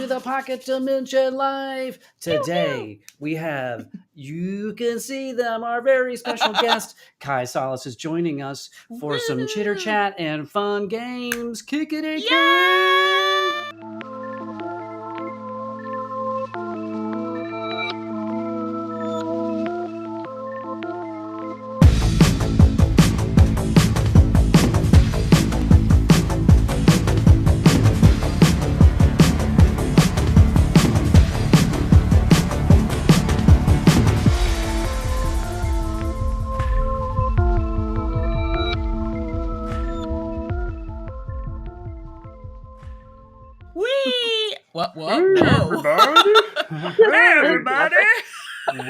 to the Pocket Dimension Live. Today we have, you can see them, our very special guest, Kai Solace is joining us for some chitter chat and fun games. Kick it in, What? Hey, everybody. Hey, everybody.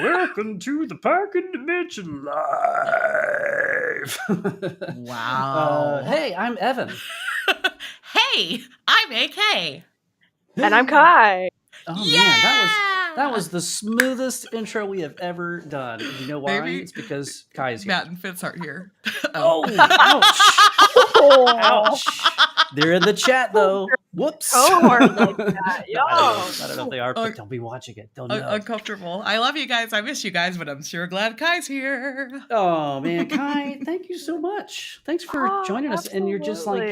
Welcome to the Pocket Dimension Live. Wow. Hey, I'm Evan. Hey, I'm AK. And I'm Kai. Oh man, that was the smoothest intro we have ever done. And you know why? Maybe It's because Kai is here. Matt and Fitz aren't here. Oh, ouch! They're in the chat though. Whoops. Cohort like that. Yo. I don't know if they are, but they'll be watching it. They'll know. Uncomfortable. I love you guys. I miss you guys, but I'm sure glad Kai's here. Oh man, Kai, thank you so much. Thanks for joining us. And you're just like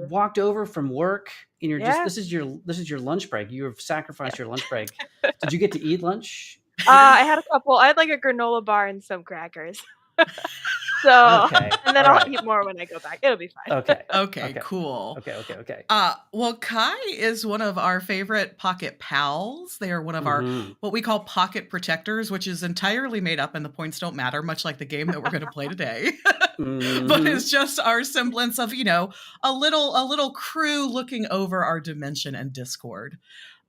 walked over from work, and you're just this is your lunch break. You have sacrificed your lunch break. Did you get to eat lunch? I had a couple. I had like a granola bar and some crackers. So, okay. And then I'll eat more when I go back. It'll be fine. Okay, cool. Okay. Well, Kai is one of our favorite pocket pals. They are one of our, what we call pocket protectors, which is entirely made up and the points don't matter, much like the game that we're going to play today. But it's just our semblance of, a little crew looking over our dimension and Discord.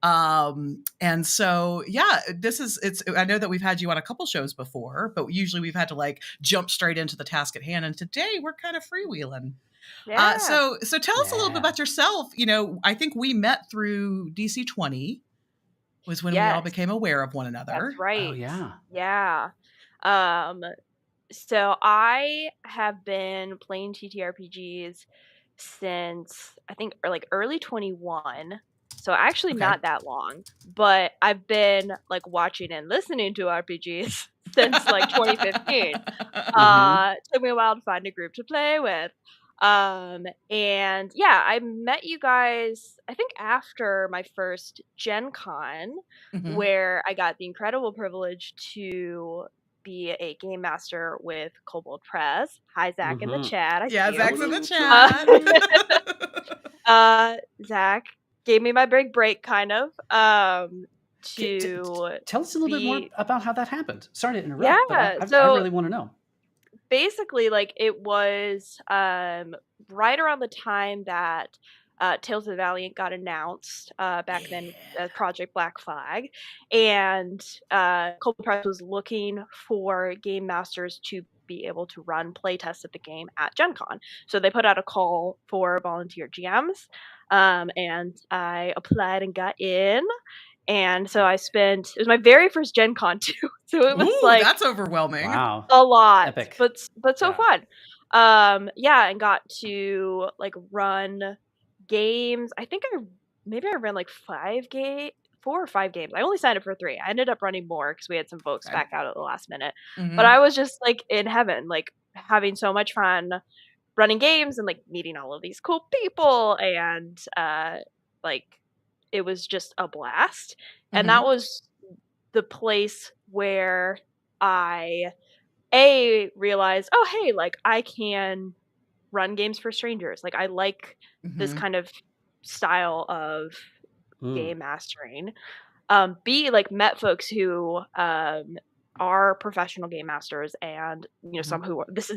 And so, I know that we've had you on a couple shows before, but usually we've had to like jump straight into the task at hand. And today we're kind of freewheeling. Yeah. So tell us a little bit about yourself. I think we met through DC 20 was when we all became aware of one another. That's right. Oh, yeah. Yeah. So I have been playing TTRPGs since I think early 21. So actually not that long, but I've been like watching and listening to RPGs since like 2015. Took me a while to find a group to play with. And yeah, I met you guys, I think after my first Gen Con, where I got the incredible privilege to be a game master with Kobold Press. Hi, Zach in the chat. Zach's in the chat. Zach gave me my big break, kind of. Tell us a little bit more about how that happened. Sorry to interrupt, but I really want to know. Basically, it was right around the time that Tales of the Valiant got announced back then as Project Black Flag, and Cold Press was looking for game masters to be able to run playtests of the game at Gen Con. So they put out a call for volunteer GMs, and I applied and got in. And so it was my very first Gen Con too. So it was that's overwhelming. Wow. A lot. Epic. But so fun. And got to run games. I think I ran 4 or 5 games. I only signed up for 3. I ended up running more because we had some folks back out at the last minute. But I was just in heaven, having so much fun running games and meeting all of these cool people, and it was just a blast. And that was the place where I realized, oh hey, I can run games for strangers. I like this kind of style of game mastering. B, met folks who are professional game masters, and some who that's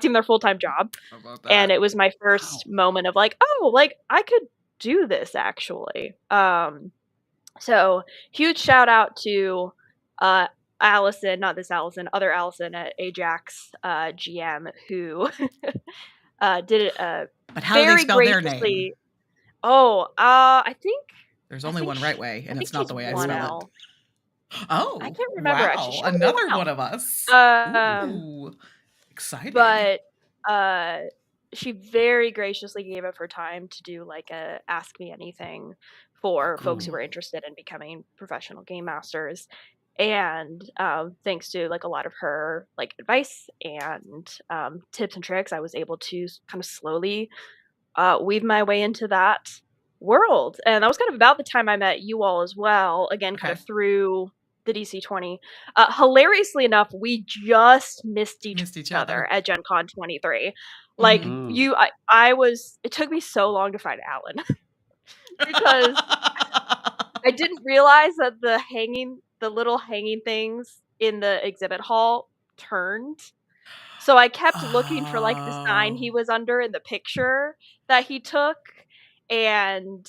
even their full-time job. And it was my first moment of I could do this actually. So huge shout out to Allison, not this Allison, other Allison at Ajax GM, who did it but how do they spell their name? I think there's only one right way, and it's not the way I spell it. Oh, I can't remember. Wow, another one of us. Ooh, exciting. But she very graciously gave up her time to do a Ask Me Anything for folks who were interested in becoming professional game masters. And thanks to like a lot of her like advice and tips and tricks, I was able to kind of slowly weave my way into that world. And that was kind of about the time I met you all as well, again, kind of through the DC-20. Hilariously enough, we just missed each other at Gen Con 23. Like it took me so long to find Alan because I didn't realize that the little hanging things in the exhibit hall turned. So I kept looking for like the sign he was under in the picture that he took and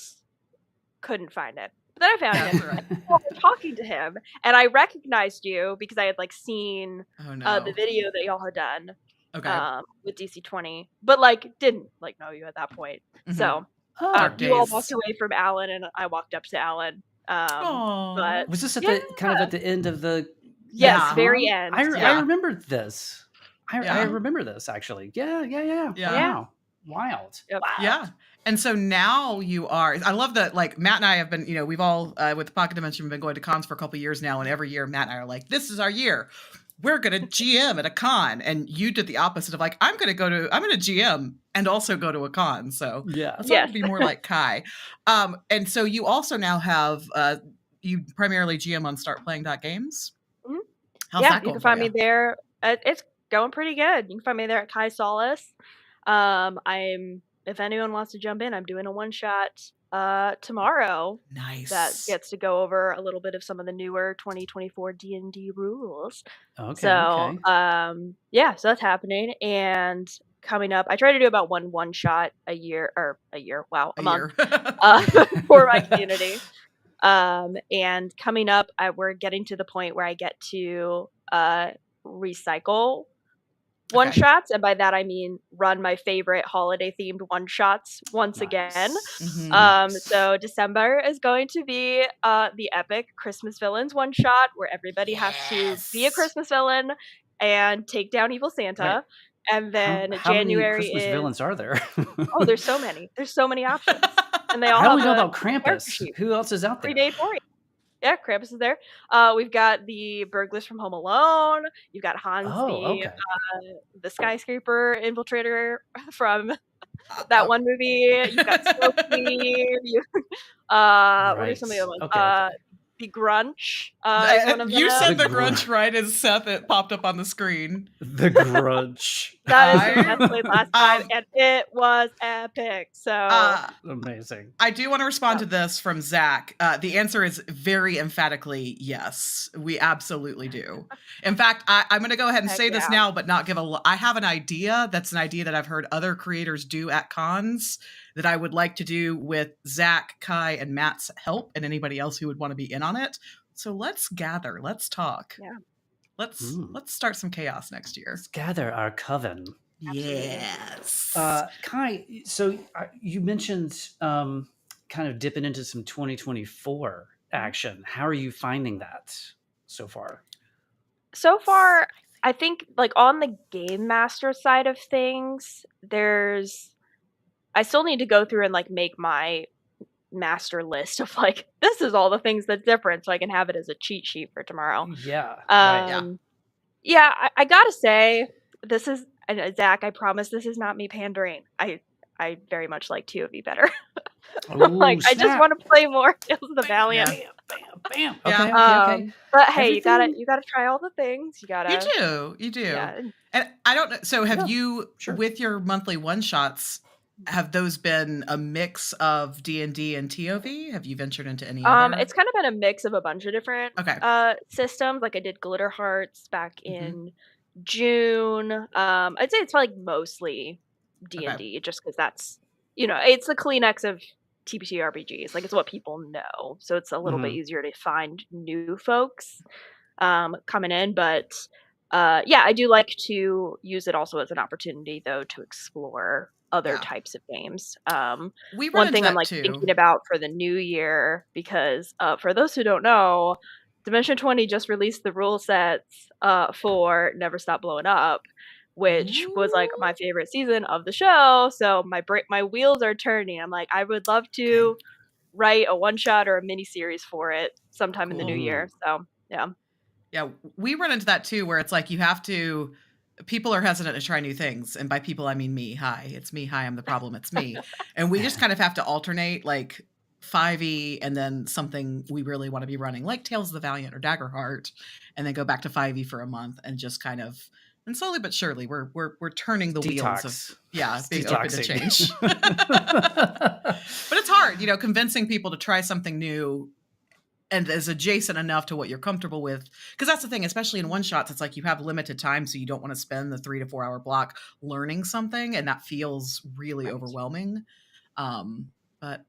couldn't find it. But then I found him. Right. I was talking to him and I recognized you because I had like seen the video that y'all had done with DC-20, but like didn't like know you at that point. So you all walked away from Alan and I walked up to Alan. But was this at the kind of at the end of the very end? I remember this. I remember this actually. Yeah. Wow. Wild. Yep. Wow. Yeah. And so now you are, I love that, like, Matt and I have been, we've all, with the Pocket Dimension, been going to cons for a couple of years now. And every year, Matt and I are like, this is our year. We're going to GM at a con. And you did the opposite of like, I'm going to GM and also go to a con. So that's to be more like Kai. And so you also now have, you primarily GM on startplaying.games. Mm-hmm. How's that going? You can find me there. It's going pretty good. You can find me there at Kai Solace. If anyone wants to jump in, I'm doing a one-shot tomorrow. Nice. That gets to go over a little bit of some of the newer 2024 D&D rules. Okay. So, so that's happening. And coming up, I try to do about one shot a month for my community. And coming up, we're getting to the point where I get to recycle one shots, and by that I mean run my favorite holiday themed one shots once again. So December is going to be the epic Christmas villains one shot where everybody has to be a Christmas villain and take down evil Santa. Right. And then how January many Christmas villains are there? There's so many. There's so many options. And they all How do have we know about Krampus? Who else is out there? 3-day for you. Yeah, Krampus is there. We've got the burglars from Home Alone. You've got Hans, the skyscraper infiltrator from that one movie. You've got Smokey. What are some of the other ones? The Grunch. You said the Grunch right as Seth. It popped up on the screen. The Grunch. That is the played last time, and it was epic. So amazing. I do want to respond to this from Zach. The answer is very emphatically yes. We absolutely do. In fact, I'm going to go ahead and say this now, but not give I have an idea. That's an idea that I've heard other creators do at cons that I would like to do with Zach, Kai, and Matt's help, and anybody else who would want to be in on it. So let's gather. Let's talk. Yeah. Let's start some chaos next year. Let's gather our coven. Yes. Kai, so you mentioned kind of dipping into some 2024 action. How are you finding that so far? So far, I think like on the game master side of things, I still need to go through and like make my master list of like, this is all the things that's different so I can have it as a cheat sheet for tomorrow. Yeah. I gotta say, this is, and Zach, I promise this is not me pandering. I very much like 2 of you better. I just want to play more Tales of the Valiant. Bam. Okay. But hey, you gotta try all the things. You do. Yeah. And I don't know. So have you, with your monthly one shots, have those been a mix of D&D and TOV? Have you ventured into any other? It's kind of been a mix of a bunch of different systems. Like I did Glitter Hearts back in June. I'd say it's like mostly D&D just because that's, it's the Kleenex of TTRPGs. Like it's what people know. So it's a little bit easier to find new folks coming in. But I do like to use it also as an opportunity though to explore other types of games. One thing I'm like thinking about for the new year, because for those who don't know, Dimension 20 just released the rule sets for Never Stop Blowing Up, which was like my favorite season of the show. So my wheels are turning. I'm like, I would love to write a one shot or a mini series for it sometime in the new Cool. year. So yeah. Yeah, we run into that too, where it's like people are hesitant to try new things. And by people, I mean me. Hi, it's me. Hi, I'm the problem. It's me. And we just kind of have to alternate like 5e and then something we really want to be running, like Tales of the Valiant or Daggerheart, and then go back to 5e for a month and just kind of, and slowly but surely we're turning the wheels of being open to change. But it's hard, convincing people to try something new and is adjacent enough to what you're comfortable with. Because that's the thing, especially in one shots, it's like you have limited time, so you don't want to spend the 3 to 4 hour block learning something, and that feels really overwhelming. But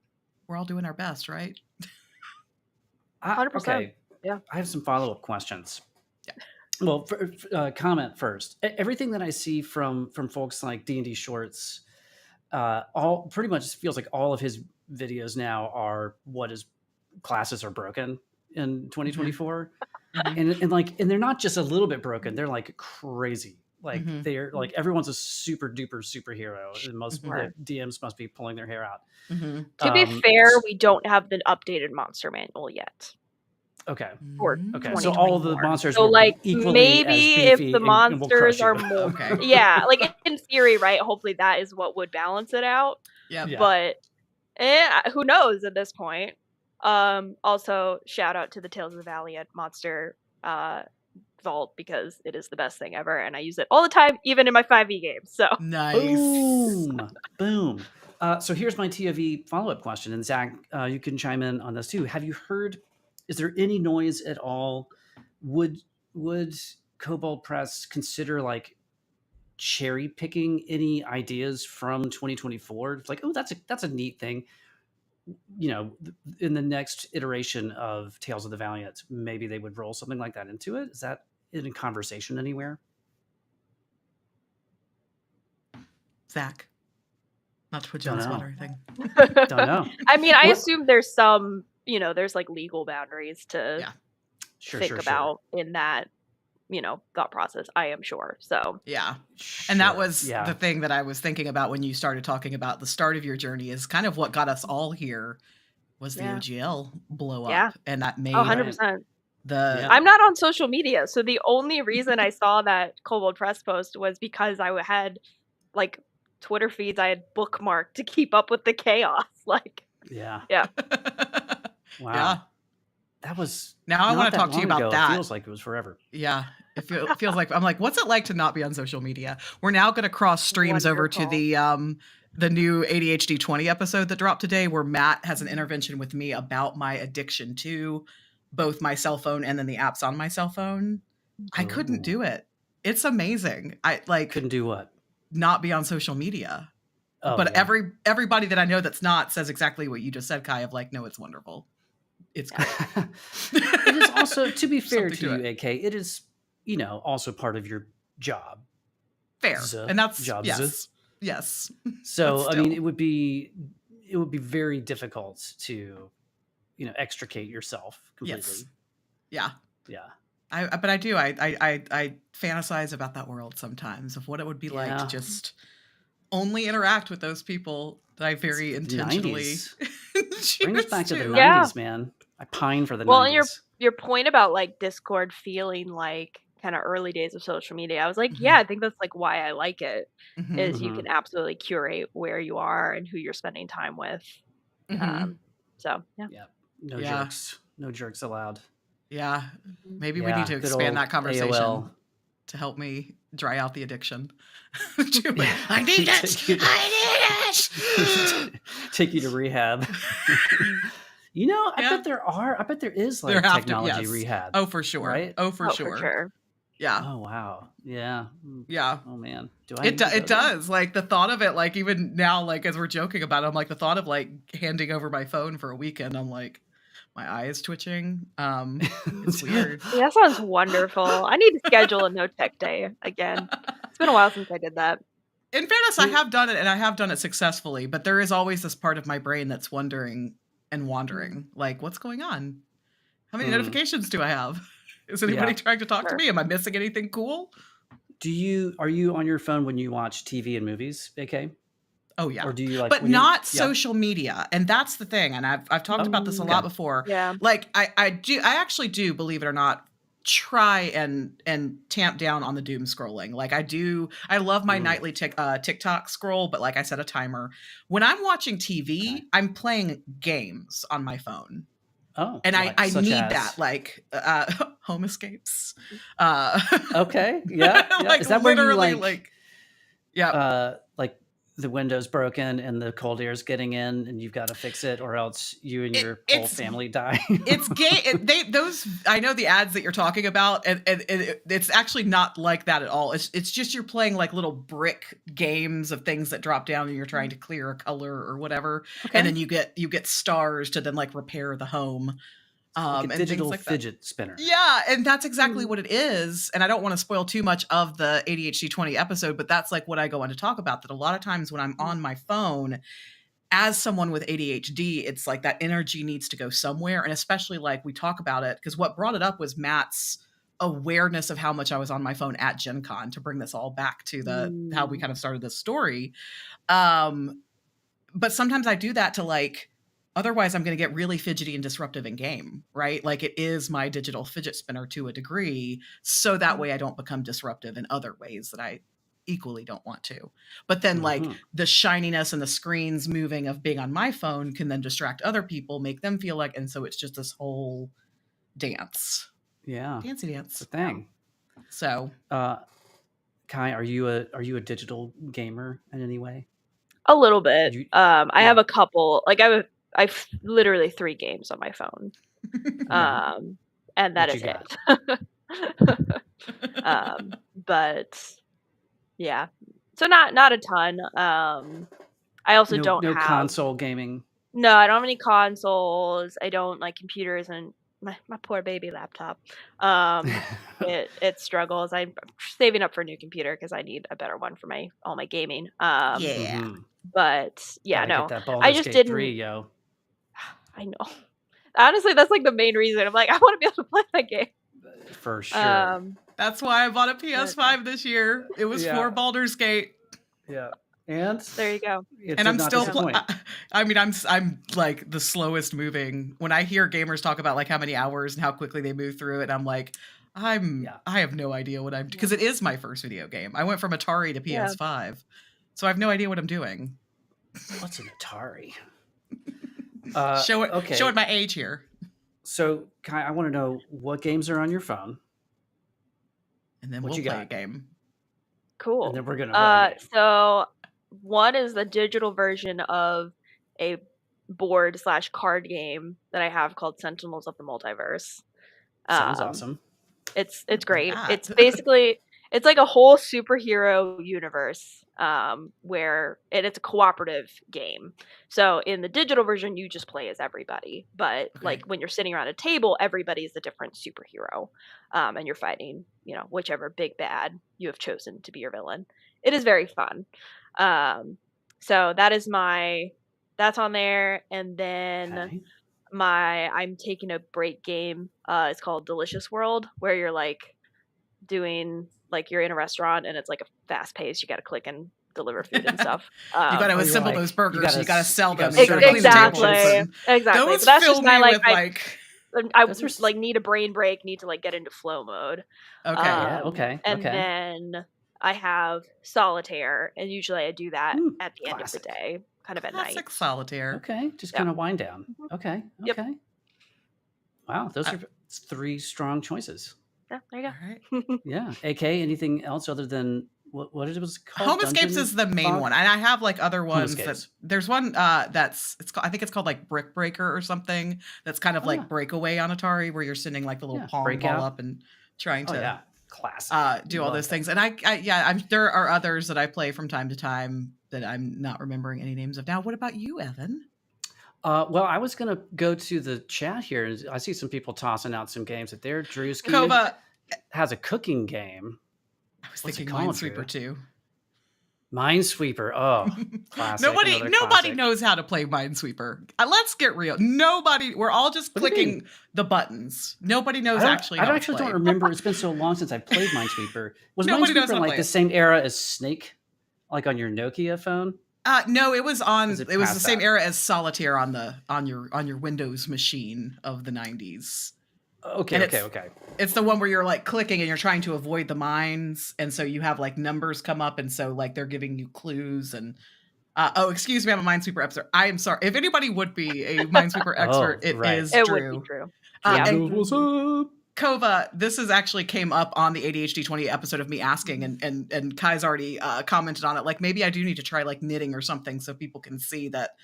we're all doing our best, right? 100%. Okay. Yeah. I have some follow-up questions. Yeah. Well, comment first. Everything that I see from folks like D&D Shorts, all pretty much feels like all of his videos now are what is classes are broken in 2024. Mm-hmm. and they're not just a little bit broken, they're like crazy. Like they're like everyone's a super duper superhero, and most DMs must be pulling their hair out. To be fair, we don't have the updated monster manual yet. Okay. Okay. So all the monsters. So like maybe if the monsters are more, like in theory, right? Hopefully that is what would balance it out. Yeah. But who knows at this point? Also, shout out to the Tales of the Valiant monster vault, because it is the best thing ever, and I use it all the time, even in my 5e games. So nice. Boom. So here's my TOV follow-up question, and Zach, you can chime in on this too. Have you heard? Is there any noise at all? Would Kobold Press consider like cherry picking any ideas from 2024? It's like, oh, that's a neat thing. In the next iteration of Tales of the Valiant, maybe they would roll something like that into it. Is that in a conversation anywhere? Zach, not to put you on the spot or anything. Don't know. I mean, I assume there's some, there's like legal boundaries to think about in that, thought process, I am sure. So yeah. And that was the thing that I was thinking about when you started talking about the start of your journey, is kind of what got us all here was the OGL blow up. And that made 100%. I'm not on social media, so the only reason I saw that Kobold Press post was because I had like Twitter feeds I had bookmarked to keep up with the chaos. Wow. Yeah. That was now I want to talk to you about that. It feels like it was forever. Yeah. It feels like, I'm like, what's it like to not be on social media? We're now going to cross streams over to the new ADHD 20 episode that dropped today, where Matt has an intervention with me about my addiction to both my cell phone and then the apps on my cell phone. I couldn't do it. It's amazing. I couldn't do what? Not be on social media. But everybody that I know that's not says exactly what you just said, Kai, of like, no, it's wonderful. It's great. It is also, to be fair to you, AK, it is, also part of your job. Fair. And that's job. Yes. So, I mean, it would be very difficult to, extricate yourself completely. Yes. Yeah. Yeah. But I do. I fantasize about that world sometimes, of what it would be like to just only interact with those people that I very intentionally bring us back to the 90s, man. I pine for the 90s. Well, and your point about like Discord feeling like kind of early days of social media, I was like, I think that's like why I like it, is you can absolutely curate where you are and who you're spending time with. So no jerks allowed. Yeah, maybe we need to expand that conversation to help me dry out the addiction. I need it. Take you to rehab. I bet there is like technology rehab. Oh, for sure. Right? Oh, for sure. Yeah. Oh, wow. Yeah. Yeah. Oh man. It does. Like the thought of it, like even now, like as we're joking about it, I'm like the thought of like handing over my phone for a weekend, I'm like, my eye is twitching. It's weird. That sounds wonderful. I need to schedule a no tech day again. It's been a while since I did that. In fairness, I have done it, and I have done it successfully, but there is always this part of my brain that's wondering and wandering, like, what's going on? How many notifications do I have? Is anybody trying to talk to me? Am I missing anything cool? Are you on your phone when you watch TV and movies, AK? Oh yeah. Or do you like, but not social media. And that's the thing. And I've talked about this a lot before. Yeah. Like I actually do, believe it or not, try and tamp down on the doom scrolling. Like I love my nightly TikTok scroll, but like I set a timer. When I'm watching TV, I'm playing games on my phone. Oh, and like, I need as... that, like Home Escapes. Okay, yeah. Like is that literally where you like like the window's broken and the cold air is getting in and you've got to fix it, or else you and your whole family die? It's those, I know the ads that you're talking about, and it's actually not like that at all. It's just you're playing like little brick games of things that drop down and you're trying to clear a color or whatever, and then you get stars to then like repair the home. Like a and digital like fidget spinner. Yeah, and that's exactly what it is. And I don't want to spoil too much of the ADHD 20 episode, but that's like what I go on to talk about, that a lot of times when I'm on my phone, as someone with ADHD, it's like that energy needs to go somewhere. And especially like we talk about it, because what brought it up was Matt's awareness of how much I was on my phone at Gen Con, to bring this all back to how we kind of started this story. But sometimes I do that to like, otherwise I'm going to get really fidgety and disruptive in game, right? Like it is my digital fidget spinner to a degree. So that way I don't become disruptive in other ways that I equally don't want to. But then like the shininess and the screens moving of being on my phone can then distract other people, make them feel like, and so it's just this whole dance. Yeah. Dancey dance. It's a thing. So, Kai, are you a digital gamer in any way? A little bit. I have a couple, like I've literally 3 games on my phone. And that is it. But yeah. So not a ton. I also don't have console gaming. No, I don't have any consoles. I don't like computers, and my poor baby laptop. It struggles. I'm saving up for a new computer because I need a better one for all my gaming. But yeah, no. I just didn't 3, yo. I know. Honestly, that's like the main reason. I'm like, I want to be able to play that game. For sure. That's why I bought a PS5 this year. It was for Baldur's Gate. Yeah. And there you go. And I'm still I mean, I'm like the slowest moving. When I hear gamers talk about like how many hours and how quickly they move through it, I'm like, I have no idea what I'm, because it is my first video game. I went from Atari to PS5. So I have no idea what I'm doing. What's an Atari? Show it my age here. So, Kai, I want to know what games are on your phone. And then we'll play a game. Cool. And then we're gonna so one is the digital version of a board/card game that I have called Sentinels of the Multiverse. Sounds awesome. It's great. It's basically it's like a whole superhero universe where it's a cooperative game. So in the digital version, you just play as everybody. But like when you're sitting around a table, everybody's a different superhero. And you're fighting, whichever big bad you have chosen to be your villain. It is very fun. So that's on there. And then I'm taking a break game. It's called Delicious World, where you're like doing, like you're in a restaurant and it's like a fast pace. You got to click and deliver food and stuff. You got to assemble those burgers. You got to sell them. Exactly. Those but that's just my I just like need a brain break. Need to like get into flow mode. Okay. And then I have solitaire, and usually I do that at the end of the day, kind of at night. Solitaire. Okay, just kind of wind down. Okay. Yep. Wow, those are 3 strong choices. Yeah, there you go. Right. Yeah. AK, anything else other than what it was called? Home Escapes is the main one, and I have like other ones. There's one I think it's called like Brick Breaker or something. That's kind of like Breakaway on Atari, where you're sending like the little palm ball up and trying to classic do all those things. And there are others that I play from time to time that I'm not remembering any names of now. What about you, Evan? Well, I was going to go to the chat here. And I see some people tossing out some games that they're Drewski Kova has a cooking game. I was thinking Minesweeper too. Minesweeper. Oh, classic. Nobody knows how to play Minesweeper. Let's get real. We're all just clicking the buttons. Nobody knows actually how to play. Don't remember. It's been so long since I played Minesweeper. Was Minesweeper like the same era as Snake? Like on your Nokia phone? No, it was the past same that? era as Solitaire on your Windows machine of the 90s. Okay, And okay. It's the one where you're like clicking and you're trying to avoid the mines, and so you have like numbers come up, and so like they're giving you clues and excuse me, I'm a Minesweeper expert. I am sorry. If anybody would be a Minesweeper expert, it right. is It Drew. would be true. Yeah. And What's up? Kova, this is actually came up on the ADHD 20 episode of me asking, and Kai's already commented on it. Like, maybe I do need to try like knitting or something so people can see that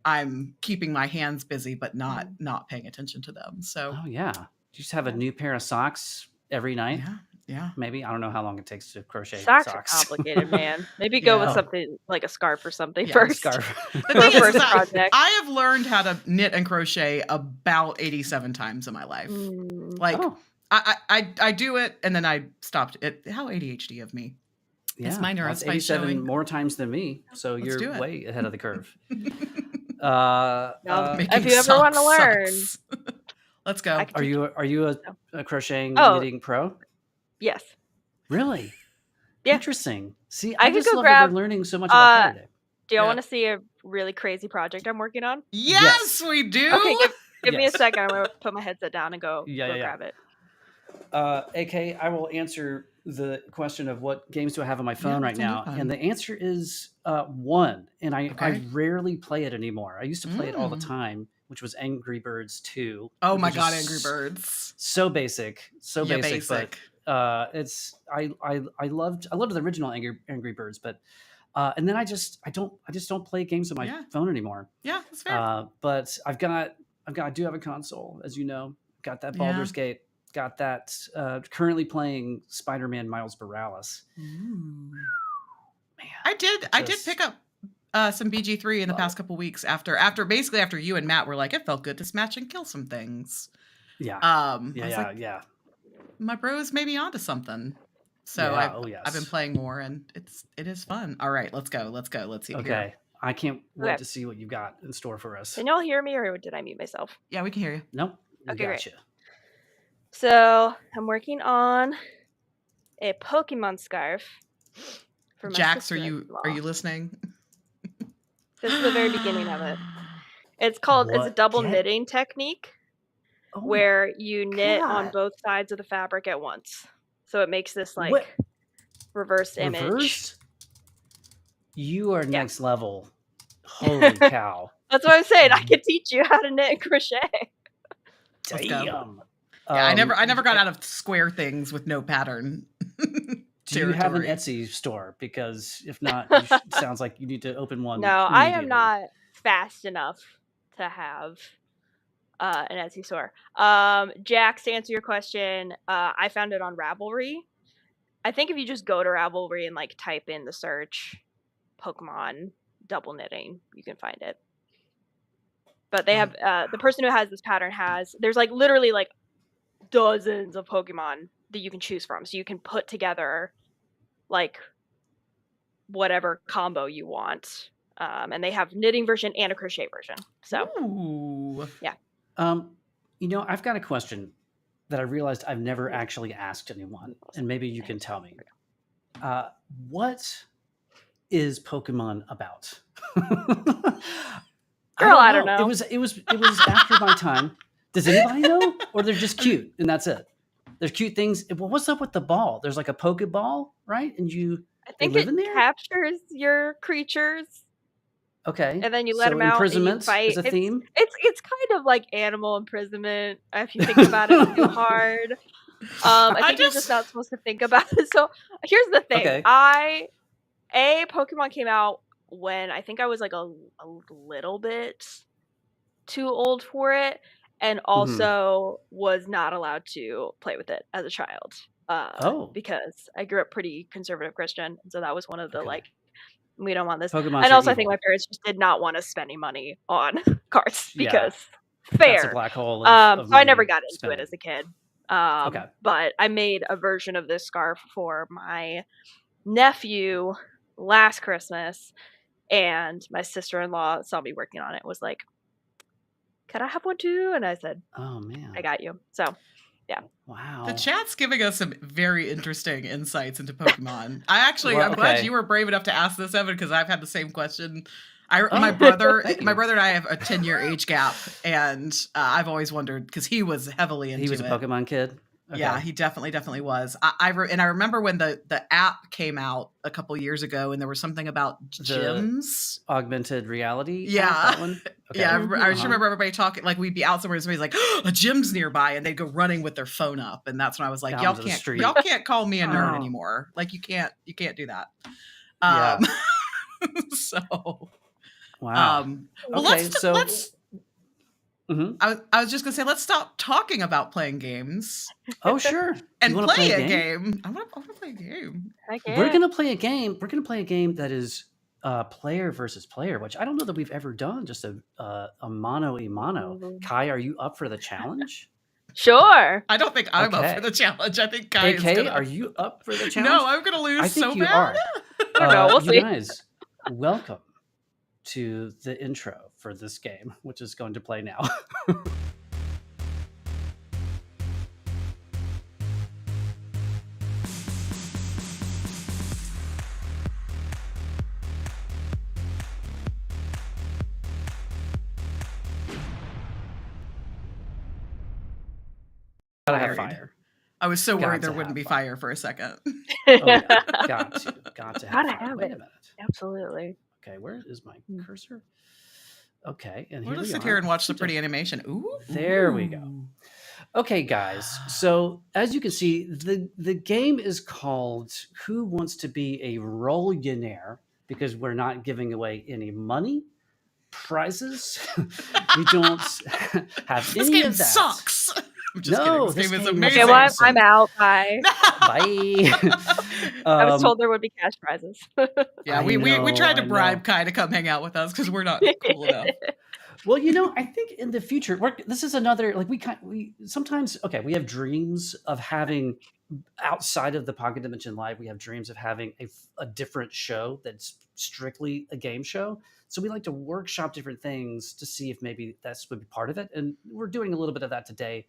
I'm keeping my hands busy, but not paying attention to them. So, Oh yeah, you just have a new pair of socks every night. Yeah. Maybe I don't know how long it takes to crochet Socks are complicated, man. Maybe go with Yeah. something like a scarf or something A first. scarf. The For a thing is first that project. I have learned how to knit and crochet about 87 times in my life. Like, Oh, I do it and then I stopped it. How ADHD of me. yeah. It's my That's neurospice 87 showing. more times than me, so Let's do you're it. way ahead of the curve. Making if you ever want to socks learn, sucks. Let's go. I can teach Are you a crocheting Oh. knitting pro? Yes. Really? Yeah. Interesting. See, I I could just go love grab, that we're learning so much about Kai today. Do y'all Yeah. want to see a really crazy project I'm working on? Yes, we do. Okay, give me a Yes. second. I'm going to put my headset down and go Yeah. grab it. AK, I will answer the question of what games do I have on my phone right that's a new now, one. and the answer is one. And I Okay. rarely play it anymore. I used to play it all the time, which was Angry Birds 2. Oh my which god, is Angry Birds. So basic, Yeah, basic. But it's I loved the original Angry Birds, but and then I just don't play games on my phone anymore. Yeah, that's fair. But I do have a console, as you know. Got that Baldur's Gate. Got that. Currently playing Spider-Man Miles Morales. Man, I I did pick up some BG3 in the past couple weeks after you and Matt were like, it felt good to smash and kill some things. Yeah. Yeah. My bros may be onto something. So I've been playing more, and it is fun. All right, let's go. Let's see. Okay. Here. I can't wait to see what you've got in store for us. Can y'all hear me, or did I mute myself? Yeah, we can hear you. Nope. Okay, gotcha. great. So I'm working on a Pokemon scarf for my Jax, are sister-in-law. you listening? This is the very beginning of it. It's a double knitting technique where you knit on both sides of the fabric at once. So it makes this like reversed image. Reversed? You are next level. Holy cow. That's what I'm saying. I can teach you how to knit and crochet. Damn. I never got out of square things with no pattern. Do you have an Etsy store? Because if not, it sounds like you need to open one. No, I am not fast enough to have an Etsy store. Jax, to answer your question, I found it on Ravelry. I think if you just go to Ravelry and like type in the search Pokemon double knitting, you can find it. But they have the person who has this pattern there's like literally like dozens of Pokemon that you can choose from, so you can put together like whatever combo you want. And they have knitting version and a crochet version. So yeah. I've got a question that I realized I've never actually asked anyone, and maybe you can tell me. What is Pokemon about? Girl, I don't know. It was after my time. Does anybody know? Or they're just cute and that's it? There's cute things. Well, what's up with the ball? There's like a Pokeball, right? And I think it captures your creatures. Okay. And then you let them out and you fight. Is a theme? It's kind of like animal imprisonment if you think about it too hard. I think you're just not supposed to think about it. So here's the thing. Okay. Pokemon came out when I think I was like a little bit too old for it, and also was not allowed to play with it as a child. Because I grew up pretty conservative Christian, and so that was one of the like, we don't want this. Pokemon's and also, evil. I think my parents just did not want us spending money on cards because that's a black hole. So I never got into it as a kid. But I made a version of this scarf for my nephew last Christmas, and my sister-in-law saw me working on it. Was like, "Can I have one too?" And I said, "Oh man, I got you." So Wow. The chat's giving us some very interesting insights into Pokemon. I'm glad you were brave enough to ask this, Evan, because I've had the same question. My brother and I have a 10-year age gap, and I've always wondered because he was heavily into it. He was a Pokemon kid. Okay. Yeah, he definitely was. I remember when the app came out a couple years ago, and there was something about gyms, augmented reality. Yeah, that one? Okay. Yeah. I just remember everybody talking like we'd be out somewhere, and somebody's like, "A gym's nearby," and they'd go running with their phone up, and that's when I was like, "Y'all can't call me a nerd anymore. Like you can't do that." So, wow. Well, let's. Mm-hmm. I was just gonna say, let's stop talking about playing games. Oh, sure. And play a game. I want to play a game. We're gonna play a game. We're gonna play a game that is player versus player, which I don't know that we've ever done. Just a mano a mano. Mm-hmm. Kai, are you up for the challenge? Sure. I don't think I'm up for the challenge. I think Kai is gonna... are you up for the challenge? No, I'm gonna lose. I think so you bad. are. No, we'll see. You guys, welcome to the intro for this game, which is going to play now. Gotta have fire. I was so worried there wouldn't be fire for a second. Oh, yeah. Got to have fire. Wait a minute. Absolutely. Okay, where is my cursor? Okay, and we'll just sit here and watch the pretty animation. Ooh, there we go. Okay, guys. So as you can see, the game is called "Who Wants to Be a Rollionaire?" because we're not giving away any money, prizes. We don't have any of that. This game sucks. I'm just kidding. This game is amazing. Okay, well, I'm out. Bye. Bye. I was told there would be cash prizes. Yeah, we tried to bribe Kai to come hang out with us because we're not cool enough. Well, I think in the future, this is another, like we sometimes, we have dreams of having, outside of the Pocket Dimension Live, we have dreams of having a different show that's strictly a game show. So we like to workshop different things to see if maybe that's would be part of it. And we're doing a little bit of that today.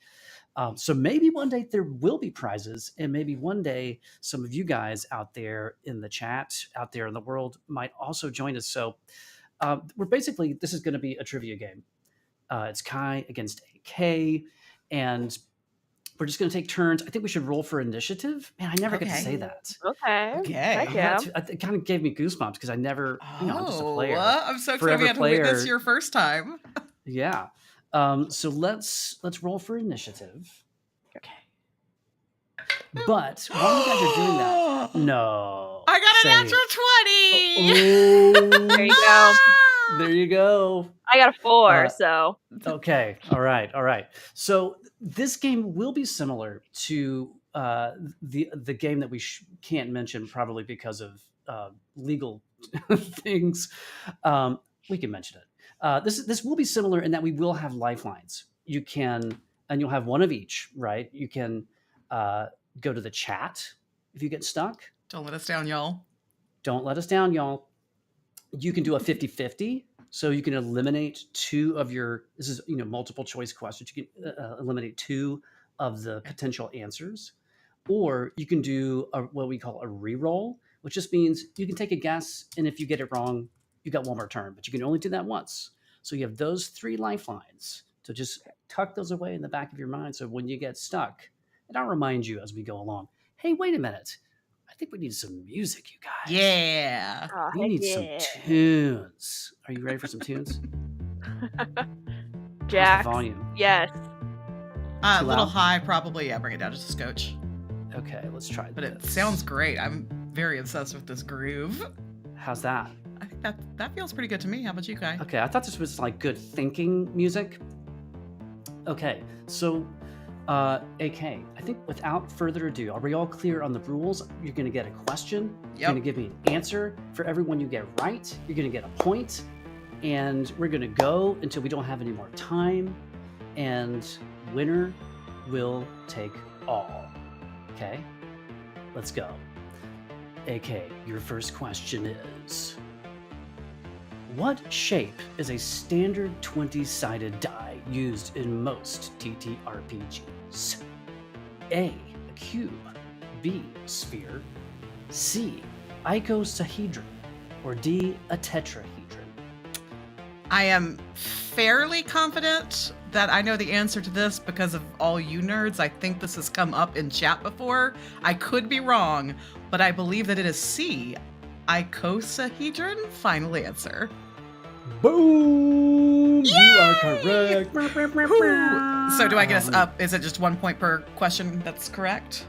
So maybe one day there will be prizes, and maybe one day some of you guys out there in the chat, out there in the world, might also join us. So this is going to be a trivia game. It's Kai against AK, and we're just going to take turns. I think we should roll for initiative. Man, I never get to say that. Okay. It kind of gave me goosebumps because I never, I'm just a player. I'm so excited we had to witness your first time. Yeah. So let's roll for initiative. Okay. But while you guys are doing that, no. I got a natural 20. There you go. There you go. I got a 4, so. Okay. All right. So this game will be similar to the game that we can't mention, probably because of legal things. We can mention it. This will be similar in that we will have lifelines. You can, and you'll have one of each, right? You can go to the chat if you get stuck. Don't let us down, y'all. Don't let us down, y'all. You can do a 50-50. So you can eliminate two of this is, multiple choice questions. You can eliminate two of the potential answers. Or you can do what we call a reroll, which just means you can take a guess, and if you get it wrong, you got one more turn, but you can only do that once. So you have those 3 lifelines. So just tuck those away in the back of your mind. So when you get stuck, and I'll remind you as we go along, hey, wait a minute. I think we need some music, you guys. Yeah. We need some tunes. Are you ready for some tunes? Jack. Volume. Yes. A little high, probably. Yeah, bring it down just a scotch. Okay, let's try But it sounds great. I'm very obsessed with this groove. How's that? I think that feels pretty good to me. How about you, Kai? Okay, I thought this was like good thinking music. Okay, so AK, I think without further ado, are we all clear on the rules? You're going to get a question. Yep. You're going to give me an answer. For everyone you get right, you're going to get a point. And we're going to go until we don't have any more time. And winner will take all. Okay? Let's go. AK, your first question is, what shape is a standard 20-sided die used in most TTRPGs? A, a cube, B, a sphere, C, icosahedron, or D, a tetrahedron? I am fairly confident that I know the answer to this because of all you nerds. I think this has come up in chat before. I could be wrong, but I believe that it is C, icosahedron. Final answer. Boom! Yay! You are correct. So do I get us up? Is it just 1 point per question that's correct?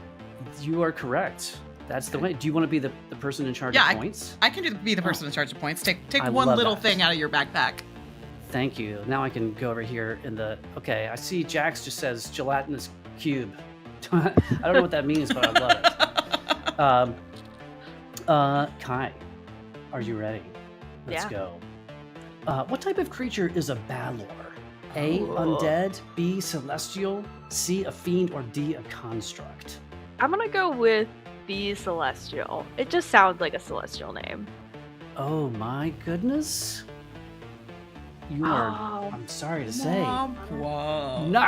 You are correct. That's the way. Do you want to be the person in charge of points? I can be the person in charge of points. Take I one love little that. thing out of your backpack. Thank you. Now I can go over here in the... Okay, I see Jax just says gelatinous cube. I don't know what that means, but I love it. Kai, are you ready? Let's go. What type of creature is a Balor? A, undead, B, celestial, C, a fiend, or D, a construct? I'm gonna go with B, celestial. It just sounds like a celestial name. Oh my goodness. You are, I'm sorry to say, not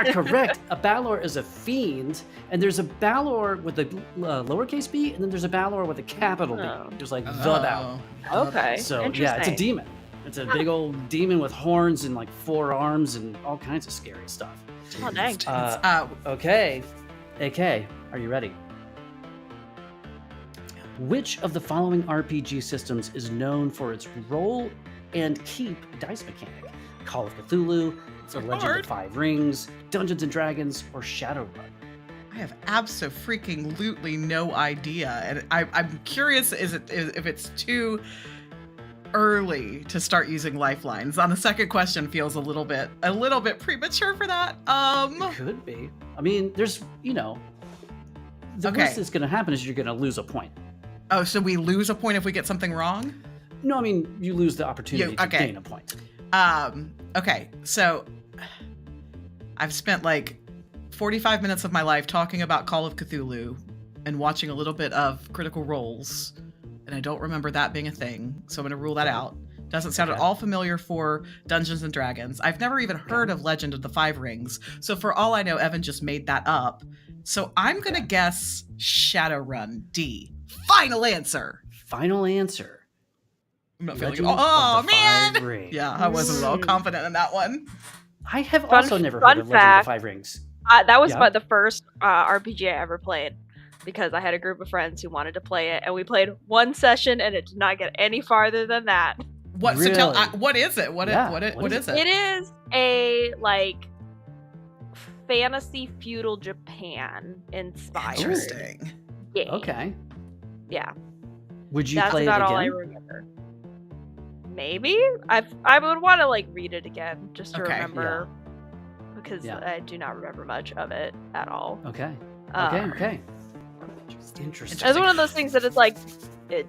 correct. A Balor is a fiend, and there's a Balor with a lowercase b, and then there's a Balor with a capital B. There's like the Balor. Okay. So yeah, it's a demon. It's a big old demon with horns and like 4 arms and all kinds of scary stuff. Oh, dang. Okay. AK, are you ready? Which of the following RPG systems is known for its roll and keep dice mechanic? Call of Cthulhu, The Legend of the Five Rings, Dungeons and Dragons, or Shadowrun? I have abso-freaking-lutely no idea, and I'm curious if it's too early to start using lifelines. On the second question, feels a little bit premature for that. It could be. I mean, there's the worst that's going to happen is you're going to lose a point. Oh, so we lose a point if we get something wrong? No, I mean, you lose the opportunity to gain a point. Okay, so I've spent like 45 minutes of my life talking about Call of Cthulhu and watching a little bit of Critical Roles, and I don't remember that being a thing, so I'm going to rule that out. Doesn't sound at all familiar for Dungeons and Dragons. I've never even heard of Legend of the Five Rings, so for all I know, Evan just made that up. So I'm going to guess Shadowrun, D. Final answer. Final answer. I'm not feeling man! Yeah, I wasn't at all confident in that one. I have also never heard of Legend of the Five Rings. That was the first RPG I ever played, because I had a group of friends who wanted to play it, and we played one session, and it did not get any farther than that. What? Really? So what is it? What is it? It is a fantasy feudal Japan inspired. Interesting. Game. Okay. Yeah. Would you play it again? That's about all I remember. Maybe I would want to read it again just to remember, because I do not remember much of it at all. Okay. Interesting. It's one of those things that it's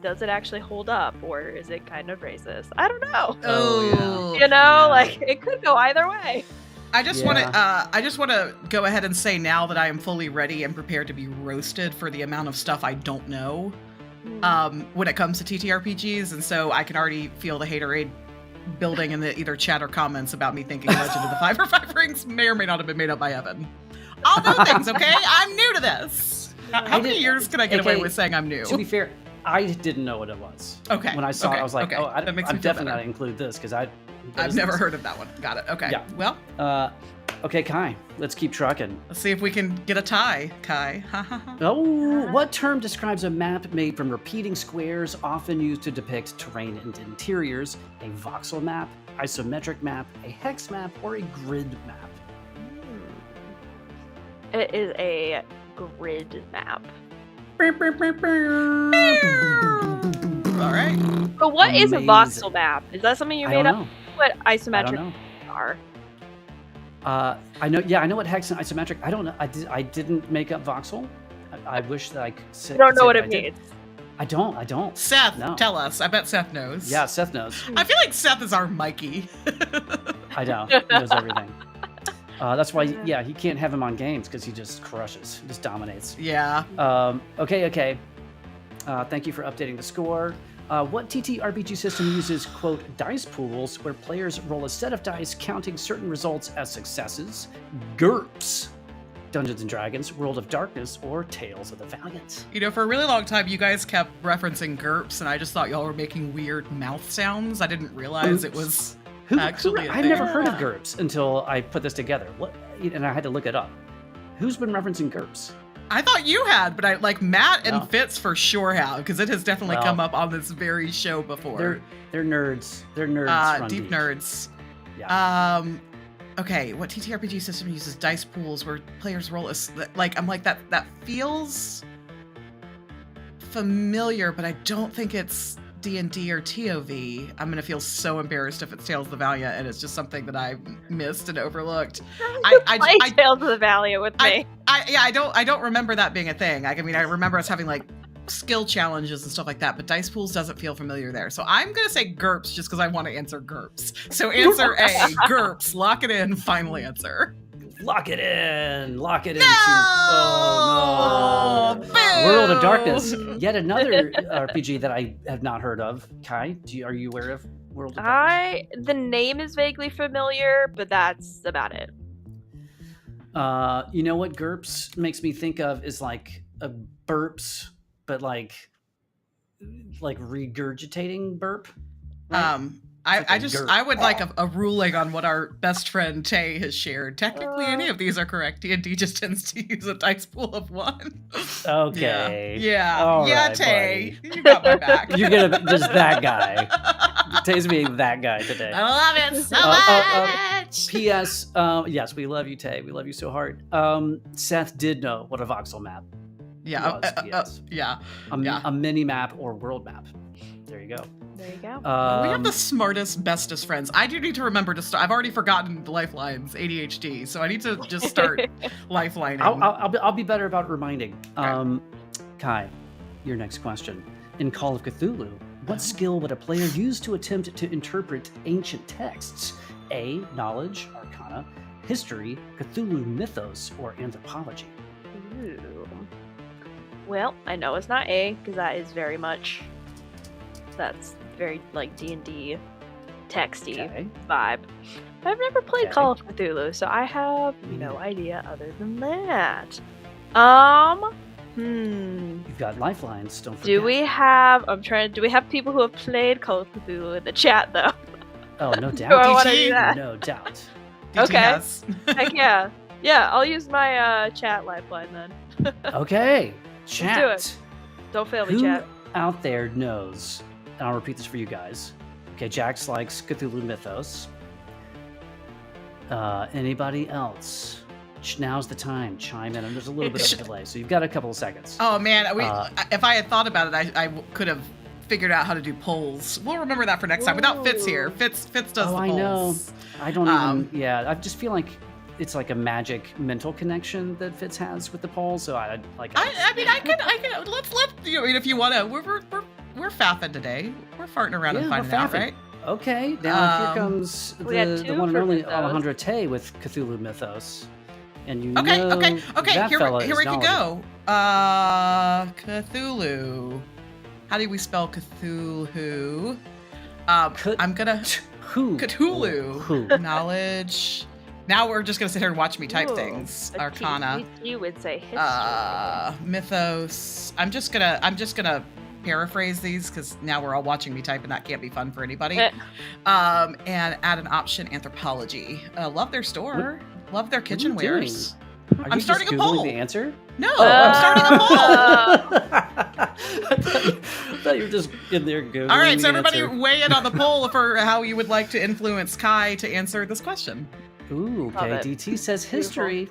does it actually hold up, or is it kind of racist? I don't know. Oh, it could go either way. I just want to go ahead and say now that I am fully ready and prepared to be roasted for the amount of stuff I don't know when it comes to TTRPGs, and so I can already feel the haterade building in the either chat or comments about me thinking Legend of the Five Rings may or may not have been made up by Evan. I'll know things, okay? I'm new to this. How many years can I get away with saying I'm new? To be fair, I didn't know what it was. Okay. When I saw it, I was like, I'm definitely not to include this, because I've never heard of that one. Got it. Okay. Yeah. Well. Okay, Kai, let's keep trucking. Let's see if we can get a tie, Kai. What term describes a map made from repeating squares often used to depict terrain and interiors? A voxel map, isometric map, a hex map, or a grid map? It is a grid map. All right. But what is a voxel map? Is that something you made up? What isometric are? I know what hex and isometric. I don't know. I didn't make up voxel. I wish that I could say. You don't know what it means. I don't. Seth, tell us. I bet Seth knows. Yeah, Seth knows. I feel like Seth is our Mikey. I know. He knows everything. That's why, he can't have him on games, because he just crushes, just dominates. Yeah. Okay. Thank you for updating the score. What TTRPG system uses, quote, dice pools, where players roll a set of dice counting certain results as successes? GURPS, Dungeons & Dragons, World of Darkness, or Tales of the Valiant? You know, for a really long time, you guys kept referencing GURPS, and I just thought y'all were making weird mouth sounds. I didn't realize it was actually a I've thing. never heard of GURPS until I put this together. What? And I had to look it up. Who's been referencing GURPS? I thought you had, but I like Matt and Fitz for sure have, because it has definitely come up on this very show before. They're nerds. They're nerds. Deep nerds. Yeah. Okay, what TTRPG system uses dice pools where players roll that feels familiar, but I don't think it's D&D or TOV. I'm gonna feel so embarrassed if it's Tales of the Valiant and it's just something that I missed and overlooked. I Tales of the Valiant with me. I don't remember that being a thing. I mean, I remember us having like skill challenges and stuff like that, but dice pools doesn't feel familiar there. So I'm gonna say GURPS just because I want to answer GURPS. So answer A, GURPS. Lock it in. Final answer. Lock it in. Lock it No! into. Oh no! Boo! World of Darkness. Yet another RPG that I have not heard of. Kai, are you aware of World of Darkness? The name is vaguely familiar, but that's about it. You know what GURPS makes me think of is like a burps, but like regurgitating burp. Right? I would like a ruling on what our best friend Tay has shared. Technically, any of these are correct. D&D just tends to use a dice pool of 1. Okay. Yeah. All yeah, right, Tay. buddy. You got my back. You're gonna just that guy. Tay's being that guy today. I love it so much. P.S. Yes, we love you, Tay. We love you so hard. Seth did know what a voxel map was. A mini map or world map. There you go. There you go. We have the smartest, bestest friends. I do need to remember to start. I've already forgotten the lifelines, ADHD, so I need to just start lifelining. I'll be better about reminding. Okay. Kai, your next question. In Call of Cthulhu, what skill would a player use to attempt to interpret ancient texts? A, knowledge, arcana, history, Cthulhu mythos, or anthropology? Ooh. Well, I know it's not A, because that is very much... That's very like D&D texty vibe. I've never played Call of Cthulhu, so I have no idea other than that. You've got lifelines, don't forget. Do we have people who have played Call of Cthulhu in the chat though? Oh, no doubt. Do I want to do that? No doubt. Okay. Heck yeah. Yeah, I'll use my chat lifeline then. Okay. Chat. Let's do it. Don't fail me, chat. Who out there knows, and I'll repeat this for you guys. Okay, Jax likes Cthulhu Mythos. Anybody else? Now's the time. Chime in. And there's a little bit of a delay, so you've got a couple of seconds. Oh, man. If I had thought about it, I could have figured out how to do polls. We'll remember that for next time. Without Fitz here. Fitz does the polls. I know. I don't even... Yeah, I just feel like it's like a magic mental connection that Fitz has with the polls, so I could... Let's if you want to... We're faffing today. We're farting around and finding out, right? Okay, now here comes the one and only Mythos. Alejandra Tay with Cthulhu Mythos. And you Okay. know that fella Here is we can knowledgeable. go. Cthulhu. How do we spell Cthulhu? I'm gonna Cthulhu. Knowledge. Now we're just gonna sit here and watch me type things. Arcana. You would say history. Mythos. I'm just gonna paraphrase these because now we're all watching me type and that can't be fun for anybody. And add an option, anthropology. Love their store. Love their kitchenwares. I'm starting a poll. The answer? No, I'm starting a poll. I thought you were just in there Googling. All right, so the everybody answer. weigh in on the poll for how you would like to influence Kai to answer this question. Ooh, okay. DT says history.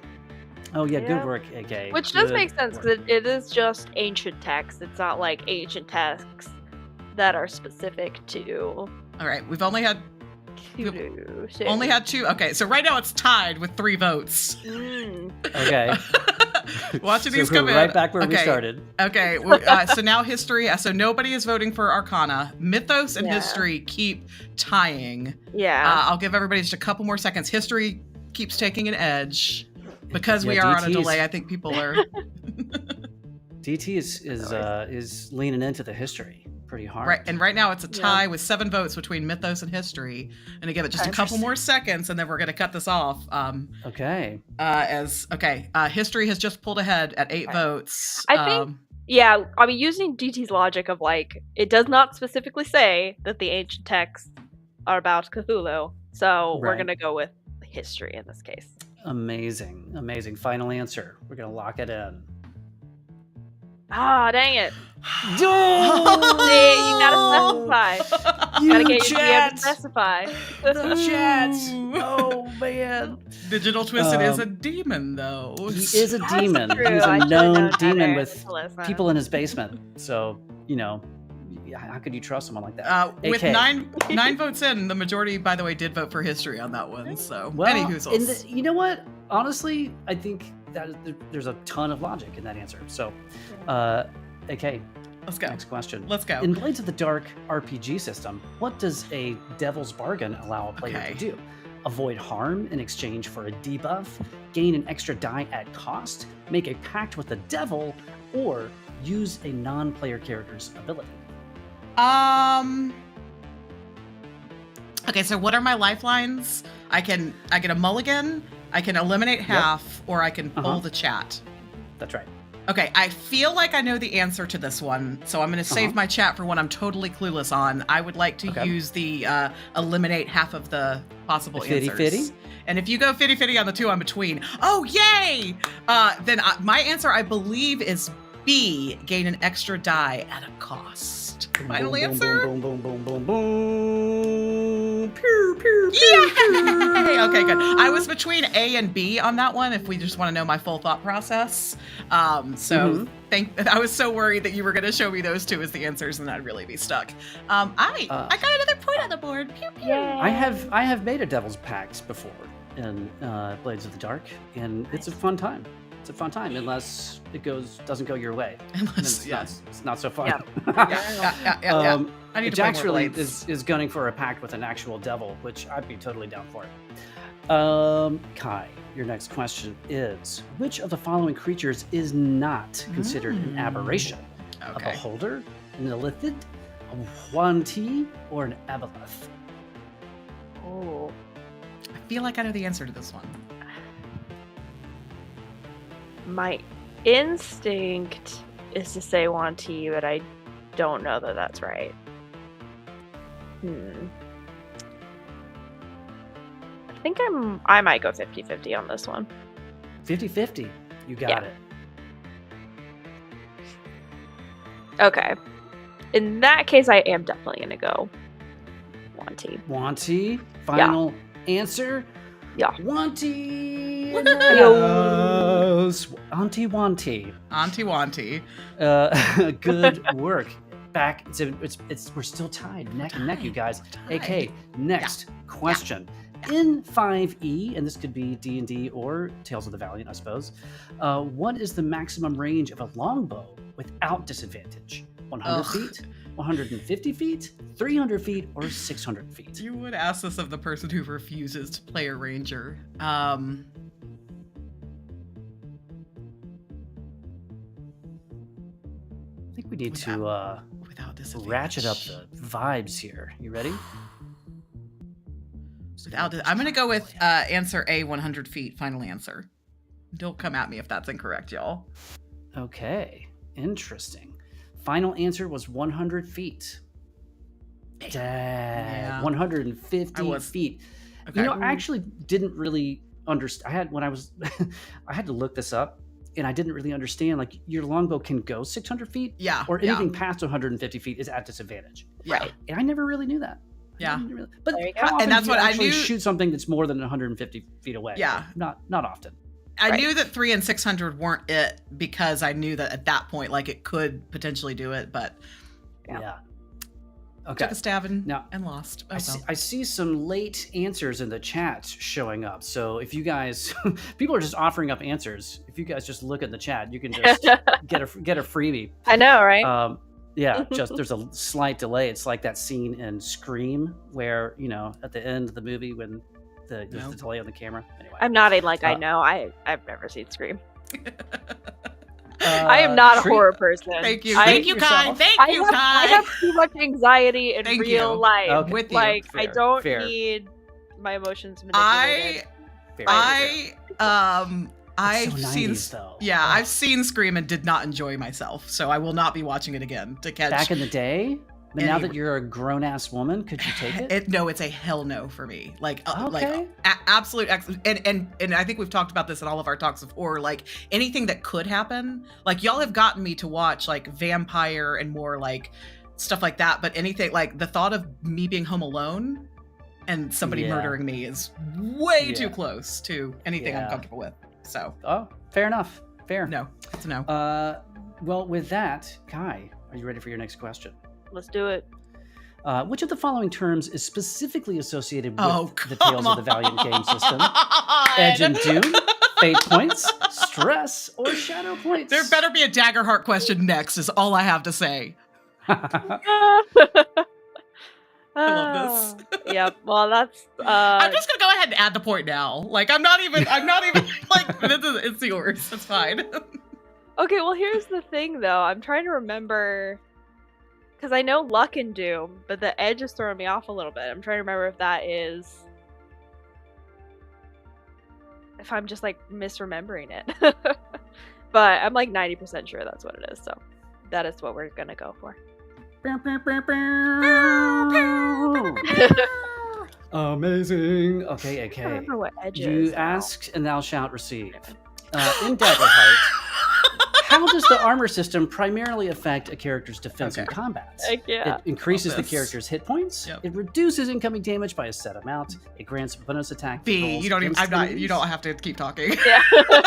Oh, yeah, good work, AK. Which does make sense, because it is just ancient text. It's not like ancient texts that are specific to... All right, we've only had... Cthulhu. Only had 2. Okay, so right now it's tied with 3 votes. Okay. Watching these we're come in. Right back where we started. Okay, so now history. So nobody is voting for Arcana. Mythos and history keep tying. Yeah. I'll give everybody just a couple more seconds. History keeps taking an edge. Because we are on a delay, I think people are... DT is leaning into the history. pretty hard. Right, and right now it's a tie with 7 votes between mythos and history. I'm gonna give it just a couple more seconds, and then we're gonna cut this off. Okay. History has just pulled ahead at 8 votes. I think. Yeah, I mean, using DT's logic of like, it does not specifically say that the ancient texts are about Cthulhu, so we're gonna go with history in this case. Amazing. Final answer. We're gonna lock it in. Ah, dang it! See, you gotta specify. You gotta get your DM to specify. The chats. Oh man. Digital Twisted is a demon, though. He is a demon. True. He's a known demon with Listen. people in his basement. So, how could you trust someone like that? With nine votes in, the majority, by the way, did vote for history on that one. So, well, anywhoozles. you know what? Honestly, I think that there's a ton of logic in that answer. So, AK, let's go. Next question. Let's go. In Blades of the Dark RPG system, what does a Devil's Bargain allow a player to do? Avoid harm in exchange for a debuff, gain an extra die at cost, make a pact with the devil, or use a non-player character's ability? Okay, so what are my lifelines? I get a mulligan, I can eliminate half, or I can pull the chat. That's right. Okay, I feel like I know the answer to this one, so I'm going to save my chat for one I'm totally clueless on. I would like to use the eliminate half of the possible answers. Fitty? And if you go fitty on the 2 I'm between, oh, yay! Then my answer, I believe, is B, gain an extra die at a cost. Final answer? Boom, boom, boom, boom, boom. Pew, pew, pew, pew. Okay, good. I was between A and B on that one, if we just want to know my full thought process. I was so worried that you were going to show me those 2 as the answers, and I'd really be stuck. I got another point on the board. Pew, pew. I have made a Devil's Pact before in Blades of the Dark, and it's a fun time. It's a fun time, unless it doesn't go your way. It's not so fun. Yeah. I need to Jax play more really Blades. is gunning for a pact with an actual devil, which I'd be totally down for it. Kai, your next question is: which of the following creatures is not considered an aberration? A beholder, an illithid, a Huanti, or an aboleth? Oh, I feel like I know the answer to this one. my instinct is to say Wanti, but I don't know that that's right. I think I might go 50-50 on this one. 50-50. You got it. Okay. In that case, I am definitely going to go Wanti. Wanti, final answer? Yeah. Wanti! Auntie Wanti. Auntie Wanti. Good work. Back. We're still tied, neck and neck, you guys. AK, next question. In 5e, and this could be D&D or Tales of the Valiant, I suppose, what is the maximum range of a longbow without disadvantage? 100 feet, 150 feet, 300 feet, or 600 feet? You would ask this of the person who refuses to play a ranger. I think we need to ratchet up the vibes here. You ready? I'm going to go with answer A, 100 feet, final answer. Don't come at me if that's incorrect, y'all. Okay, interesting. Final answer was 100 feet. Dang, 150 feet. Okay. I actually didn't really understand. I had to look this up, and I didn't really understand. Like, your longbow can go 600 feet, or anything past 150 feet is at disadvantage. Right. And I never really knew that. Yeah. But and that's what I knew. Shoot something that's more than 150 feet away. Yeah. Not often. I knew that 3 and 600 weren't it because I knew that at that point, like, it could potentially do it, but yeah. Okay. Took a stab and lost. I see some late answers in the chat showing up. So if you guys, people are just offering up answers. If you guys just look at the chat, you can just get a freebie. I know, right? Just there's a slight delay. It's like that scene in Scream where, at the end of the movie when there's the delay on the camera. Anyway, I'm nodding like I know. I've never seen Scream. I am not a horror person. Thank you. I- Thank you, Kai. Thank you, I Kai. have too much anxiety in Thank real you. life. Okay. With you. Like, I Fair, don't fair. need my emotions manipulated. I've so seen 90s, though. Yeah, Oh. I've seen Scream and did not enjoy myself, so I will not be watching it again to catch. Back in the day? But now Any- that you're a grown-ass woman, could you take it? No, it's a hell no for me. Like, Okay. absolute and I think we've talked about this in all of our talks of horror. Like anything that could happen. Like y'all have gotten me to watch like vampire and more like stuff like that. But anything like the thought of me being home alone and somebody Yeah. murdering me is way Yeah. too close to anything I'm Yeah. comfortable with. So Oh, fair enough. Fair. no, it's a no. Well, with that, Kai, are you ready for your next question? Let's do it. Which of the following terms is specifically associated with Oh, the Tales of the Valiant game system? Edge and Doom, Fate points, stress, or shadow points? There better be a Daggerheart question next, is all I have to say. I love this. Yep. Well, that's. I'm just gonna go ahead and add the point now. Like I'm not even like it's yours. It's fine. Okay. Well, here's the thing, though. I'm trying to remember because I know Luck and Doom, but the Edge is throwing me off a little bit. I'm trying to remember if that is. If I'm just like misremembering it, but I'm like 90% sure that's what it is. So that is what we're gonna go for. Amazing. Okay, I can't okay. remember what Edge You is. now. asked and thou shalt receive. In Daggerheart, how does the armor system primarily affect a character's defense in Okay. combat? I can't. It increases the Love this. character's hit points. Yep. It reduces incoming damage by a set amount. It grants bonus attack. B, rolls you don't even. against I'm not. enemies. You don't have to keep talking. Yeah.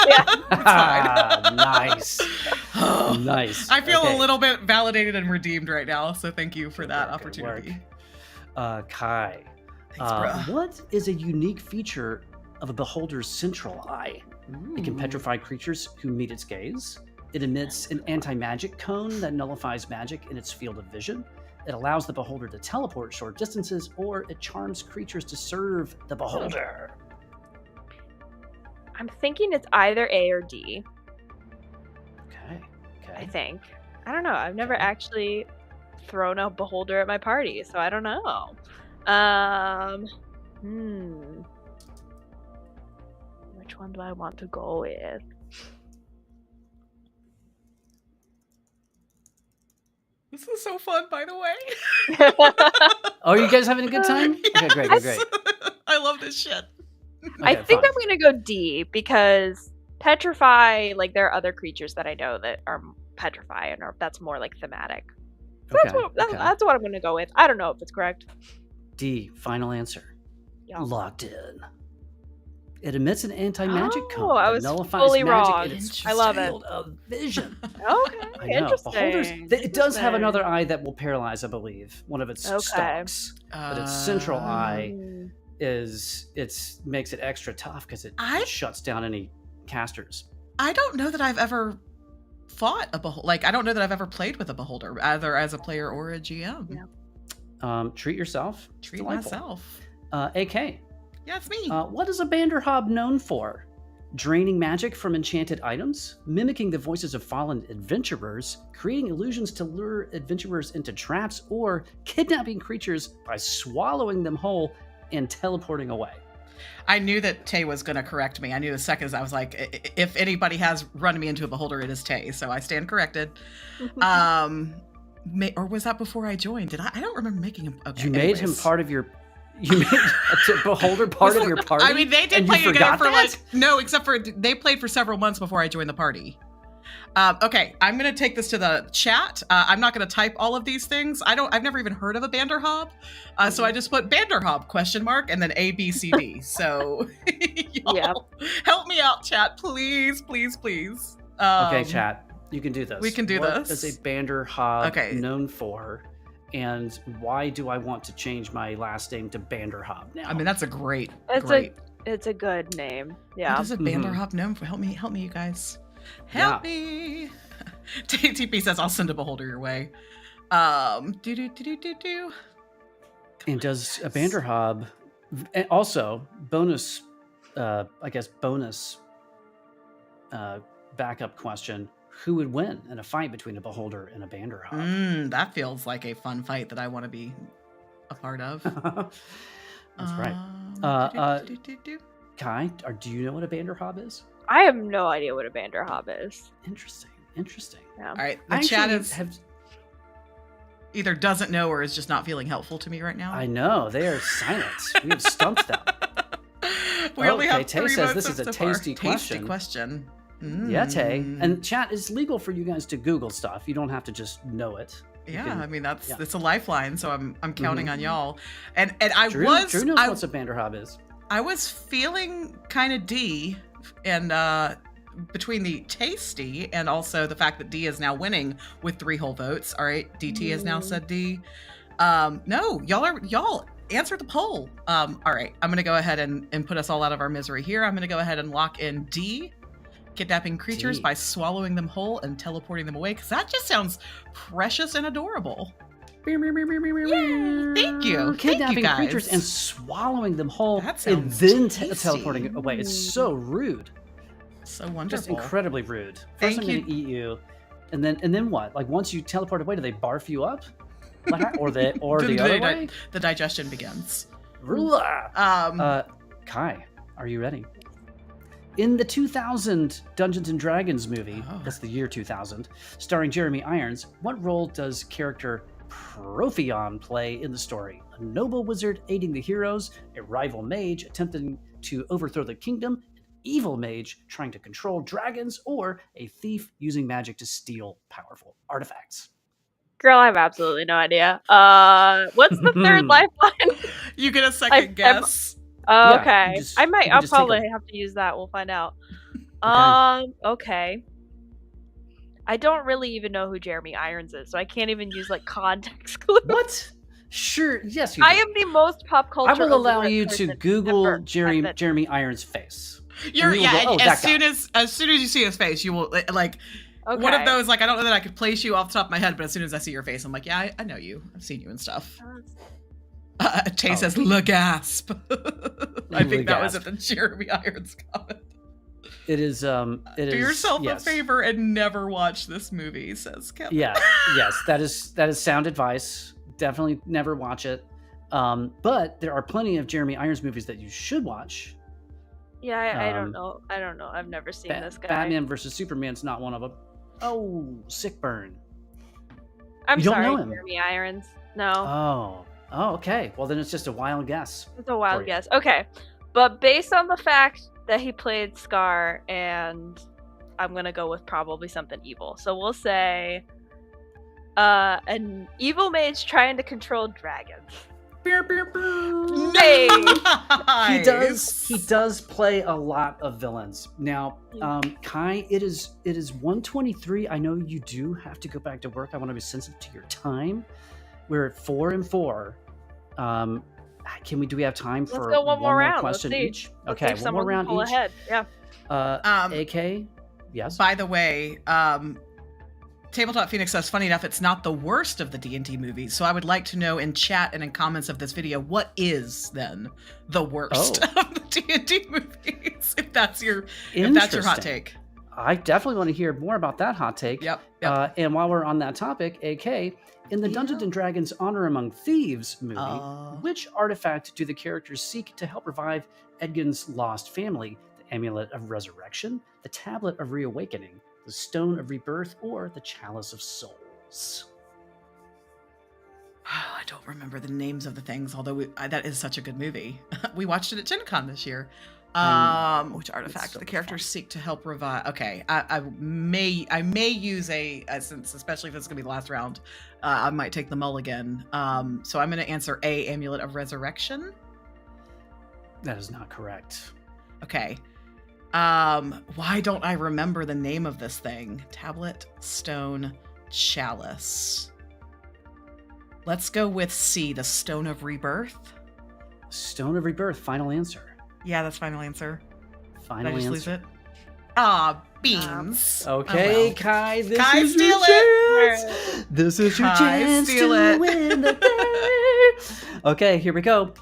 Yeah. Ah, nice. Nice. I feel Okay. a little bit validated and redeemed right now, so thank you for that work, good opportunity. Kai, Thanks, bruh. what is a unique feature of a beholder's central eye? It can Ooh. petrify creatures who meet its gaze. It emits an anti-magic cone that nullifies magic in its field of vision. It allows the beholder to teleport short distances, or it charms creatures to serve the beholder. I'm thinking it's either A or D. Okay. I think. I don't know. I've never actually thrown a beholder at my party, so I don't know. Which one do I want to go with? This is so fun, by the way. Oh, are you guys having a good time? Okay, great, great, great. I love this shit. I Okay, think fine. I'm gonna go D because petrify. Like there are other creatures that I know that are petrify, and that's more like thematic. So Okay, okay. that's what I'm gonna go with. I don't know if it's correct. D, final answer. Yeah. Locked in. It emits an anti-magic Oh, cone I that was nullifies fully magic wrong. in its I love it. field of vision. Okay, I know. interesting. Beholders, it does have Interesting. another eye that will paralyze, I believe, one of its Okay. stalks. But its central eye Mm. makes it extra tough because it I- shuts down any casters. I don't know that I've ever fought a beholder. Like, I don't know that I've ever played with a beholder, either as a player or a GM. Yeah. Treat yourself. It's Treat delightful. myself. AK. Yeah, it's me. What is a Banderhob known for? Draining magic from enchanted items, mimicking the voices of fallen adventurers, creating illusions to lure adventurers into traps, or kidnapping creatures by swallowing them whole and teleporting away. I knew that Tay was going to correct me. I knew the second I was like, if anybody has run me into a beholder, it is Tay. So I stand corrected. Or was that before I joined? Did I don't remember making him. Okay, You made him anyways. part of your. You made a beholder part of your party. I mean, they did and play you together forgot for that? like no, except for they played for several months before I joined the party. Okay, I'm gonna take this to the chat. I'm not gonna type all of these things. I've never even heard of a Banderhob, so I just put Banderhob ? And then ABCD. So y'all Yep. help me out, chat, please, please, please. Okay, chat. You can do this. we can do What this. is a Banderhob Okay. known for? And why do I want to change my last name to Banderhob now? I mean, that's a great. It's it's a good name. Yeah. What is a Mhm. Banderhob known for? Help me, you guys. Help me. TP says I'll send a beholder your way. Do. And does a Banderhob and also bonus backup question, who would win in a fight between a beholder and a Banderhob? That feels like a fun fight that I want to be a part of. That's right. Kai, do you know what a Banderhob is? I have no idea what a Banderhob is. Interesting. Yeah. All right, the chat either doesn't know or is just not feeling helpful to me right now. I know, they are silent. We have stumped them. We only have Tay 3 says votes this is a so far. tasty question. Tasty question. Yeah, Tay. And chat, is legal for you guys to Google stuff. You don't have to just know it. Yeah, I mean it's a lifeline, so I'm counting on y'all. And Drew knows what a Banderhob is. I was feeling kind of D, and between the tasty and also the fact that D is now winning with 3 whole votes. All right, DT has now said D. No, y'all answer the poll. All right, I'm gonna go ahead and put us all out of our misery here. I'm gonna go ahead and lock in D. Kidnapping creatures by swallowing them whole and teleporting them away, because that just sounds precious and adorable. Yay, thank you. Kidnapping guys. creatures and swallowing them whole That and sounds then tasty. teleporting away. It's so rude. So wonderful. Just incredibly rude. First Thank I'm going to eat you, and then what? Like once you teleport away, do they barf you up? Or the other way? The digestion begins. Kai, are you ready? In the 2000 Dungeons & Dragons movie, that's the year 2000, starring Jeremy Irons, what role does character Profion play in the story? A noble wizard aiding the heroes, a rival mage attempting to overthrow the kingdom, an evil mage trying to control dragons, or a thief using magic to steal powerful artifacts? Girl, I have absolutely no idea. What's the third lifeline? You get a second guess. Okay. Yeah, I'll probably have to use that. We'll find out. Okay. I don't really even know who Jeremy Irons is, so I can't even use like context clues. What? Sure, yes you do. I am the most pop culture. I will allow you to Google Jeremy Irons' face. As soon as you see his face, you will like one of those, like, I don't know that I could place you off the top of my head, but as soon as I see your face, I'm like, yeah, I know you. I've seen you and stuff. Tay says, "Gasp." I think that was at the Jeremy Irons comment. It is. Do yourself a favor and never watch this movie, says Kevin. Yeah, yes, that is sound advice. Definitely never watch it. But there are plenty of Jeremy Irons movies that you should watch. Yeah, I don't know. I've never seen this guy. Batman versus Superman's not one of them. Oh, sick burn. I'm you sorry, don't know him. Jeremy Irons. No. Oh, okay. Well, then it's just a wild guess. It's a wild guess. Okay. But based on the fact that he played Scar, and I'm going to go with probably something evil. So we'll say an evil mage trying to control dragons. Nice. He does play a lot of villains. Now, Kai, it is 1:23. I know you do have to go back to work. I want to be sensitive to your time. We're at 4 and 4. Do we have time for one more round question each? Let's okay, one more round each. Ahead. Yeah. AK, yes. By the way, Tabletop Phoenix says, funny enough, it's not the worst of the D&D movies. So I would like to know in chat and in comments of this video, what is then the worst of the D&D movies? If that's your hot take. I definitely want to hear more about that hot take. Yep. And while we're on that topic, AK, in the Dungeons & Dragons Honor Among Thieves movie, which artifact do the characters seek to help revive Edgin's lost family? The Amulet of Resurrection, the Tablet of Reawakening, the Stone of Rebirth, or the Chalice of Souls? I don't remember the names of the things, although that is such a good movie. We watched it at Gen Con this year. Which artifact the characters seek to help revive? Okay, I may use since especially if it's gonna be the last round, I might take the mulligan. So I'm gonna answer A, Amulet of Resurrection. That is not correct. Okay. Why don't I remember the name of this thing? Tablet, Stone, Chalice. Let's go with C, the Stone of Rebirth. Stone of Rebirth, final answer. Yeah, that's final answer. Final Did I just answer. lose it? Beans. Okay, well. Kai, this Kai, is steal your chance. This is your chance to win the day. Okay, here we go.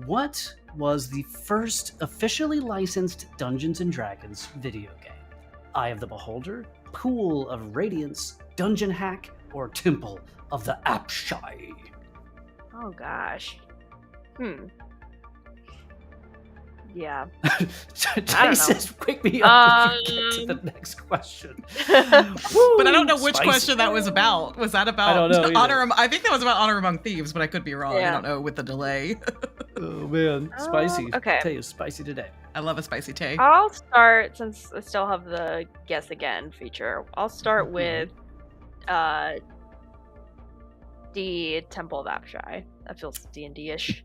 What was the first officially licensed Dungeons & Dragons video game? Eye of the Beholder, Pool of Radiance, Dungeon Hack, or Temple of the Apshai? Oh gosh. Yeah. Tay says, "Wake me up if you get to the next question." But I don't know which Spicy. question that was about. Was that about I don't know either. I think that was about Honor Among Thieves, but I could be wrong. I don't know with the delay. Oh man, spicy. Okay. Tay is spicy today. I love a spicy Tay. I'll start, since I still have the guess again feature. I'll start with the Temple of Apshai. That feels D&D-ish.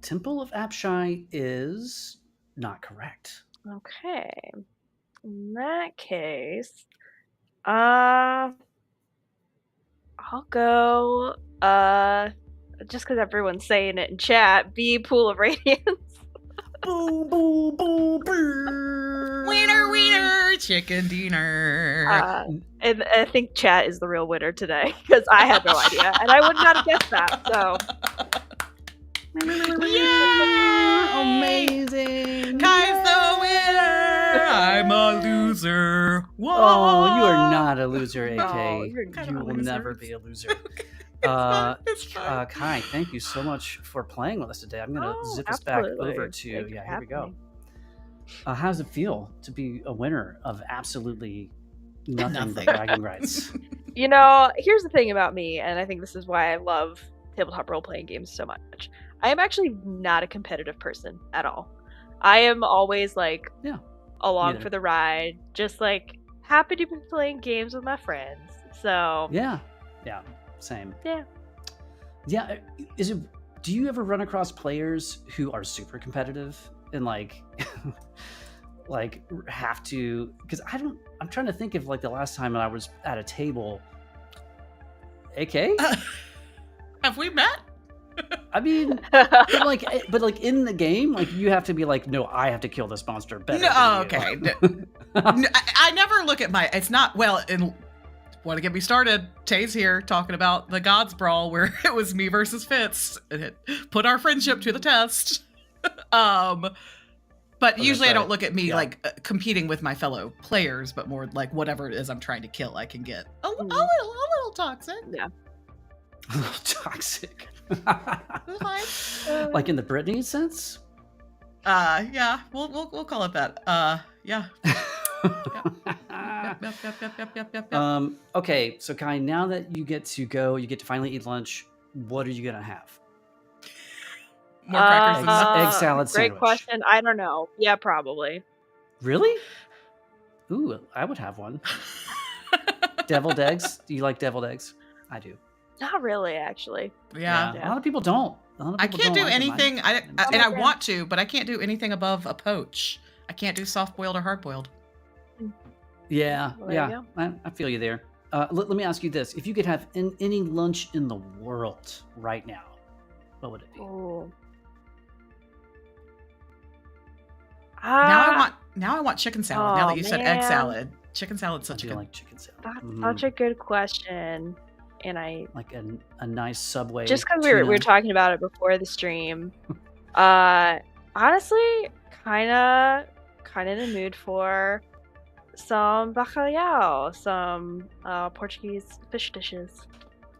Temple of Apshai is not correct. Okay. In that case, I'll go, just because everyone's saying it in chat, B, Pool of Radiance. Boo, boo, boo, boo. Wiener, chicken dinner. And I think chat is the real winner today, because I had no idea, and I would not have guessed that, so... Yay! Amazing! Kai's the winner! I'm a loser. Whoa! Oh, you are not a loser, AK. No, you're you kind of a will loser. never be a loser. It's fine. Kai, thank you so much for playing with us today. I'm going to zip us absolutely. back over to, Thanks for here we go. having me. How does it feel to be a winner of absolutely nothing but Nothing. bragging rights? You know, here's the thing about me, and I think this is why I love tabletop role-playing games so much. I am actually not a competitive person at all. I am always like, along neither. for the ride, just like happy to be playing games with my friends. So Yeah, same. Yeah. Is it? Do you ever run across players who are super competitive and like, like have to? Because I'm trying to think of like the last time I was at a table. AK? Have we met? I mean, but like in the game, like you have to be like, no, I have to kill this monster better. No, than you. okay. I never look at my. It's not well. And want to get me started? Tay's here talking about the Gods Brawl, where it was me versus Fitz. It put our friendship to the test. But usually I don't look at me like competing with my fellow players, but more like whatever it is I'm trying to kill, I can get a little toxic. Yeah. A little toxic. It's fine. Like in the Britney sense? Yeah, we'll call it that. Yeah. Yep. Okay, so Kai, now that you get to finally eat lunch, what are you gonna have? More crackers and nuts. Egg salad Great sandwich. question. I don't know. Yeah, probably. Really? Ooh, I would have one. Deviled eggs? Do you like deviled eggs? I do. Not really, actually. Yeah. A lot of people don't. I can't do anything. I Yeah. want to, but I can't do anything above a poach. I can't do soft boiled or hard boiled. Yeah, Well, there you I feel you there. Let me ask you this: if you could have any lunch in the world right now, what would it be? Ooh. Now I want chicken salad. Now that you said egg man. salad, chicken salad's such I a do good. like chicken salad. That's such a good question. And I like a nice Subway. just because we were talking about it before the stream, honestly, kind of in the mood for some bacalhau, some Portuguese fish dishes.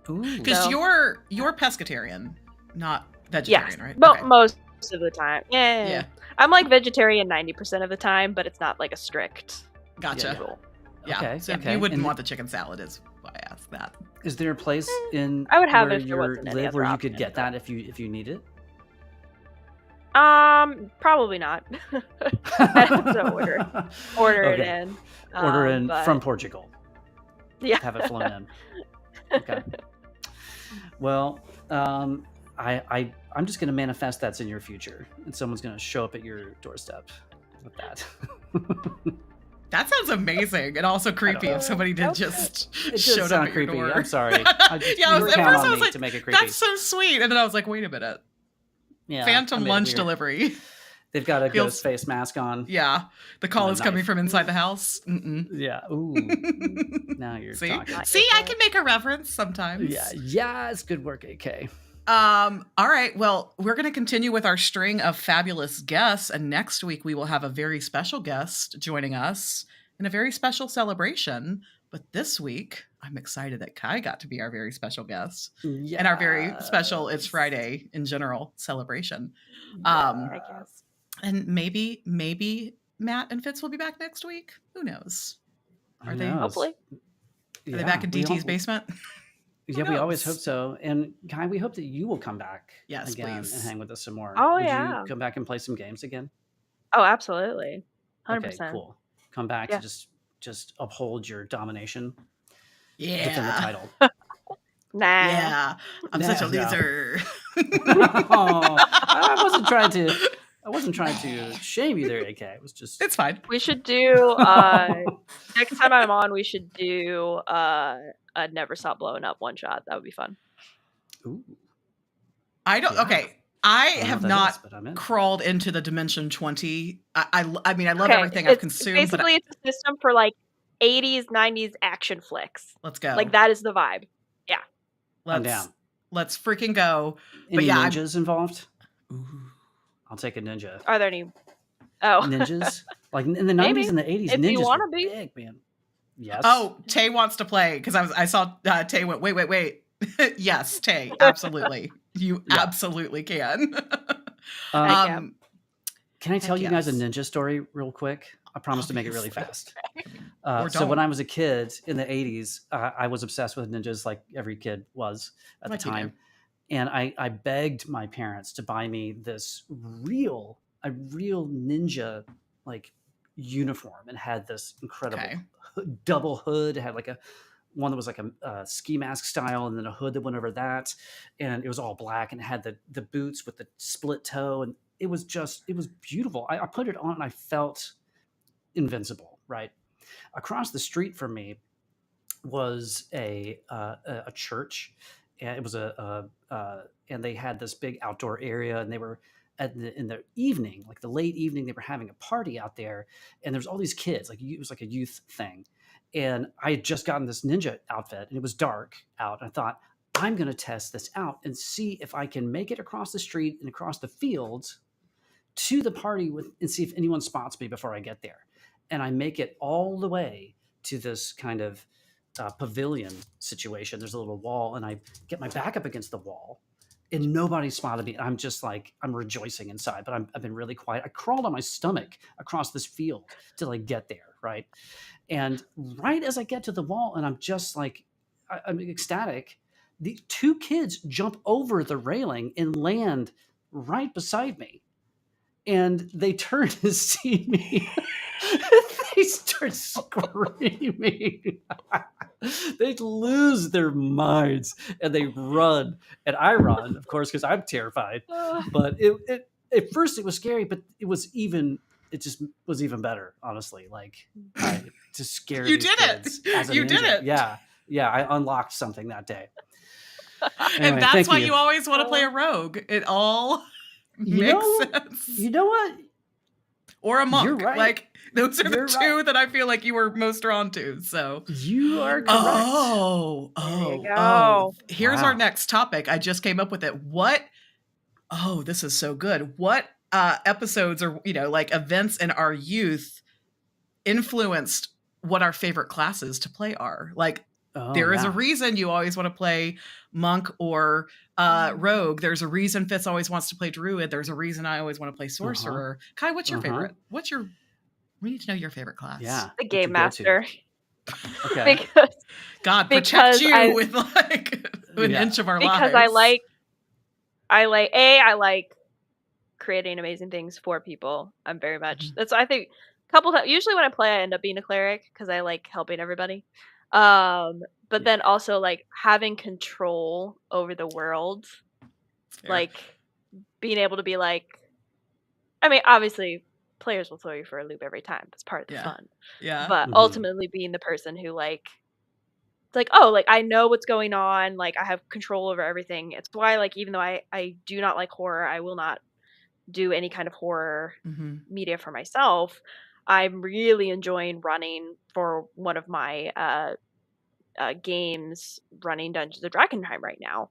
Because So- you're pescatarian, not vegetarian, Yes, right? but Okay. most of the time. Yeah. Yeah. I'm like vegetarian 90% of the time, but it's not like a strict Gotcha. Yeah. rule. Yeah. Okay, So okay. you wouldn't And want the chicken salad, is why I asked that. Is there a place in I would have where it if there you wasn't any live other where you could option, get but- that if you need it? Probably not. I have to order it Okay. in. Order in but- from Portugal. Yeah. Have it flown in. Okay. Well, I'm just going to manifest that's in your future, and someone's going to show up at your doorstep with that. That sounds amazing and also creepy know. if somebody did Okay. just It does showed up sound at your creepy. door. I'm sorry. I just, Yeah, you at count first on I was me like, to make it creepy. that's so sweet. And then I was like, wait a minute. Yeah, Phantom I made it lunch weird. delivery. They've got a Feels- ghost face mask on. Yeah. The call And a is coming knife. from inside the house. Mm-mm. Yeah. Ooh. Now you're See? talking. See, I can make a reference sometimes. Yeah. It's good work, AK. All right. Well, we're going to continue with our string of fabulous guests. And next week, we will have a very special guest joining us. in a very special celebration. But this week, I'm excited that Kai got to be our very special guest. And our very special It's Friday in general celebration. I guess. And maybe Matt and Fitz will be back next week. Who knows? Are they? Hopefully. Are they back in DT's basement? Yeah, we always hope so. And Kai, we hope that you will come back yes, again please. and hang with us some more. Oh, Would yeah. you come back and play some games again? Oh, absolutely. 100%. Okay, cool. Come back to just uphold your domination. Yeah. Defend the title. Nah. Yeah. I'm such a loser. I wasn't trying to shame you there, AK. It was just It's fine. We should do next time I'm on, we should do a Never Stop Blowing Up one shot. That would be fun. Ooh. I don't okay. I have not but crawled into the Dimension 20. I mean, I love everything I've consumed. Basically, it's a system for like 80s, 90s action flicks. Let's go. Like that is the vibe. Yeah. I'm down. Let's freaking go. Any ninjas involved? Ooh. I'll take a ninja. Are there any? Oh. Ninjas? Like in the 90s and the 80s, if ninjas you wanna were be. big, man. Yes. Oh, Tay wants to play because I saw Tay went, wait. Yes, Tay, absolutely. You absolutely can. Can I tell you guys a ninja story real quick? I promise to make it really fast. So when I was a kid in the 80s, I was obsessed with ninjas like every kid was at the time. And I begged my parents to buy me this real ninja like uniform and had this incredible double hood. It had like one that was like a ski mask style and then a hood that went over that. And it was all black and it had the boots with the split toe. And it was beautiful. I put it on and I felt invincible, right? Across the street from me was a church. And it was and they had this big outdoor area, and they were in the evening, like the late evening, they were having a party out there, and there was all these kids, like it was like a youth thing. And I had just gotten this ninja outfit, and it was dark out. And I thought, I'm going to test this out and see if I can make it across the street and across the fields to the party and see if anyone spots me before I get there. And I make it all the way to this kind of pavilion situation. There's a little wall, and I get my back up against the wall, and nobody spotted me. I'm just like, I'm rejoicing inside, but I've been really quiet. I crawled on my stomach across this field to like get there, right? And right as I get to the wall, and I'm just like, I'm ecstatic, the two kids jump over the railing and land right beside me. And they turn to see me. They start screaming. They lose their minds and they run. And I run, of course, because I'm terrified. But it at first it was scary, but it just was even better, honestly. Like, to scare you these did kids it. As a you ninja. did it. Yeah. I unlocked something that day. Anyway, and that's why you always want to play a rogue. It all makes sense. You know what? Or a monk. You're right. Like, those are the two that I feel like you were most drawn to. So you are correct. Oh. Here's our next topic. I just came up with it. This is so good. What episodes or, like events in our youth influenced what our favorite classes to play are? Like, there is a reason you always want to play monk or rogue. There's a reason Fitz always wants to play druid. There's a reason I always want to play sorcerer. Kai, what's your favorite? We need to know your favorite class. Yeah, the game master. Okay. Because God protect you with like an inch of our lives. Because I like creating amazing things for people. I'm very much that's I think a couple times. Usually when I play, I end up being a cleric because I like helping everybody. But then also like having control over the world, like being able to be like, I mean, obviously players will throw you for a loop every time. That's part of the fun. Yeah. But ultimately being the person who like, it's like, oh, like I know what's going on. Like I have control over everything. It's why like, even though I do not like horror, I will not do any kind of horror media for myself. I'm really enjoying running for one of my games, running Dungeons & Dragons right now,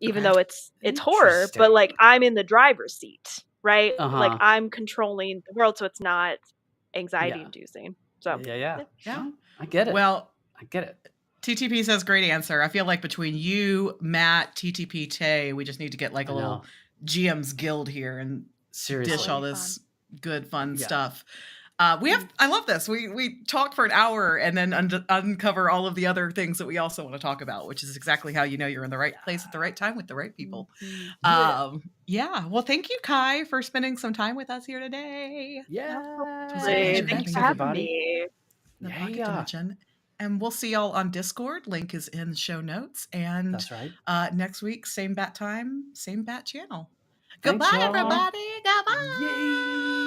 even though it's horror, but like I'm in the driver's seat, right? Like I'm controlling the world, so it's not anxiety inducing. So Yeah. Yeah. Oh, I get it. Well, I get it. TTP says great answer. I feel like between you, Matt, TTP, Tay, we just need to get like a little GM's guild here and Seriously. dish all this good fun Yeah. stuff. I love this. We talk for an hour and then uncover all of the other things that we also want to talk about, which is exactly how you know you're in the right place at the right time with the right people. Yeah. Well, thank you, Kai, for spending some time with us here today. Yeah. Thanks for having me. The Pocket Dimension. And we'll see y'all on Discord. Link is in the show notes. And that's right. Next week, same bat time, same bat channel. Thanks, Goodbye, y'all. everybody. Goodbye. Yay.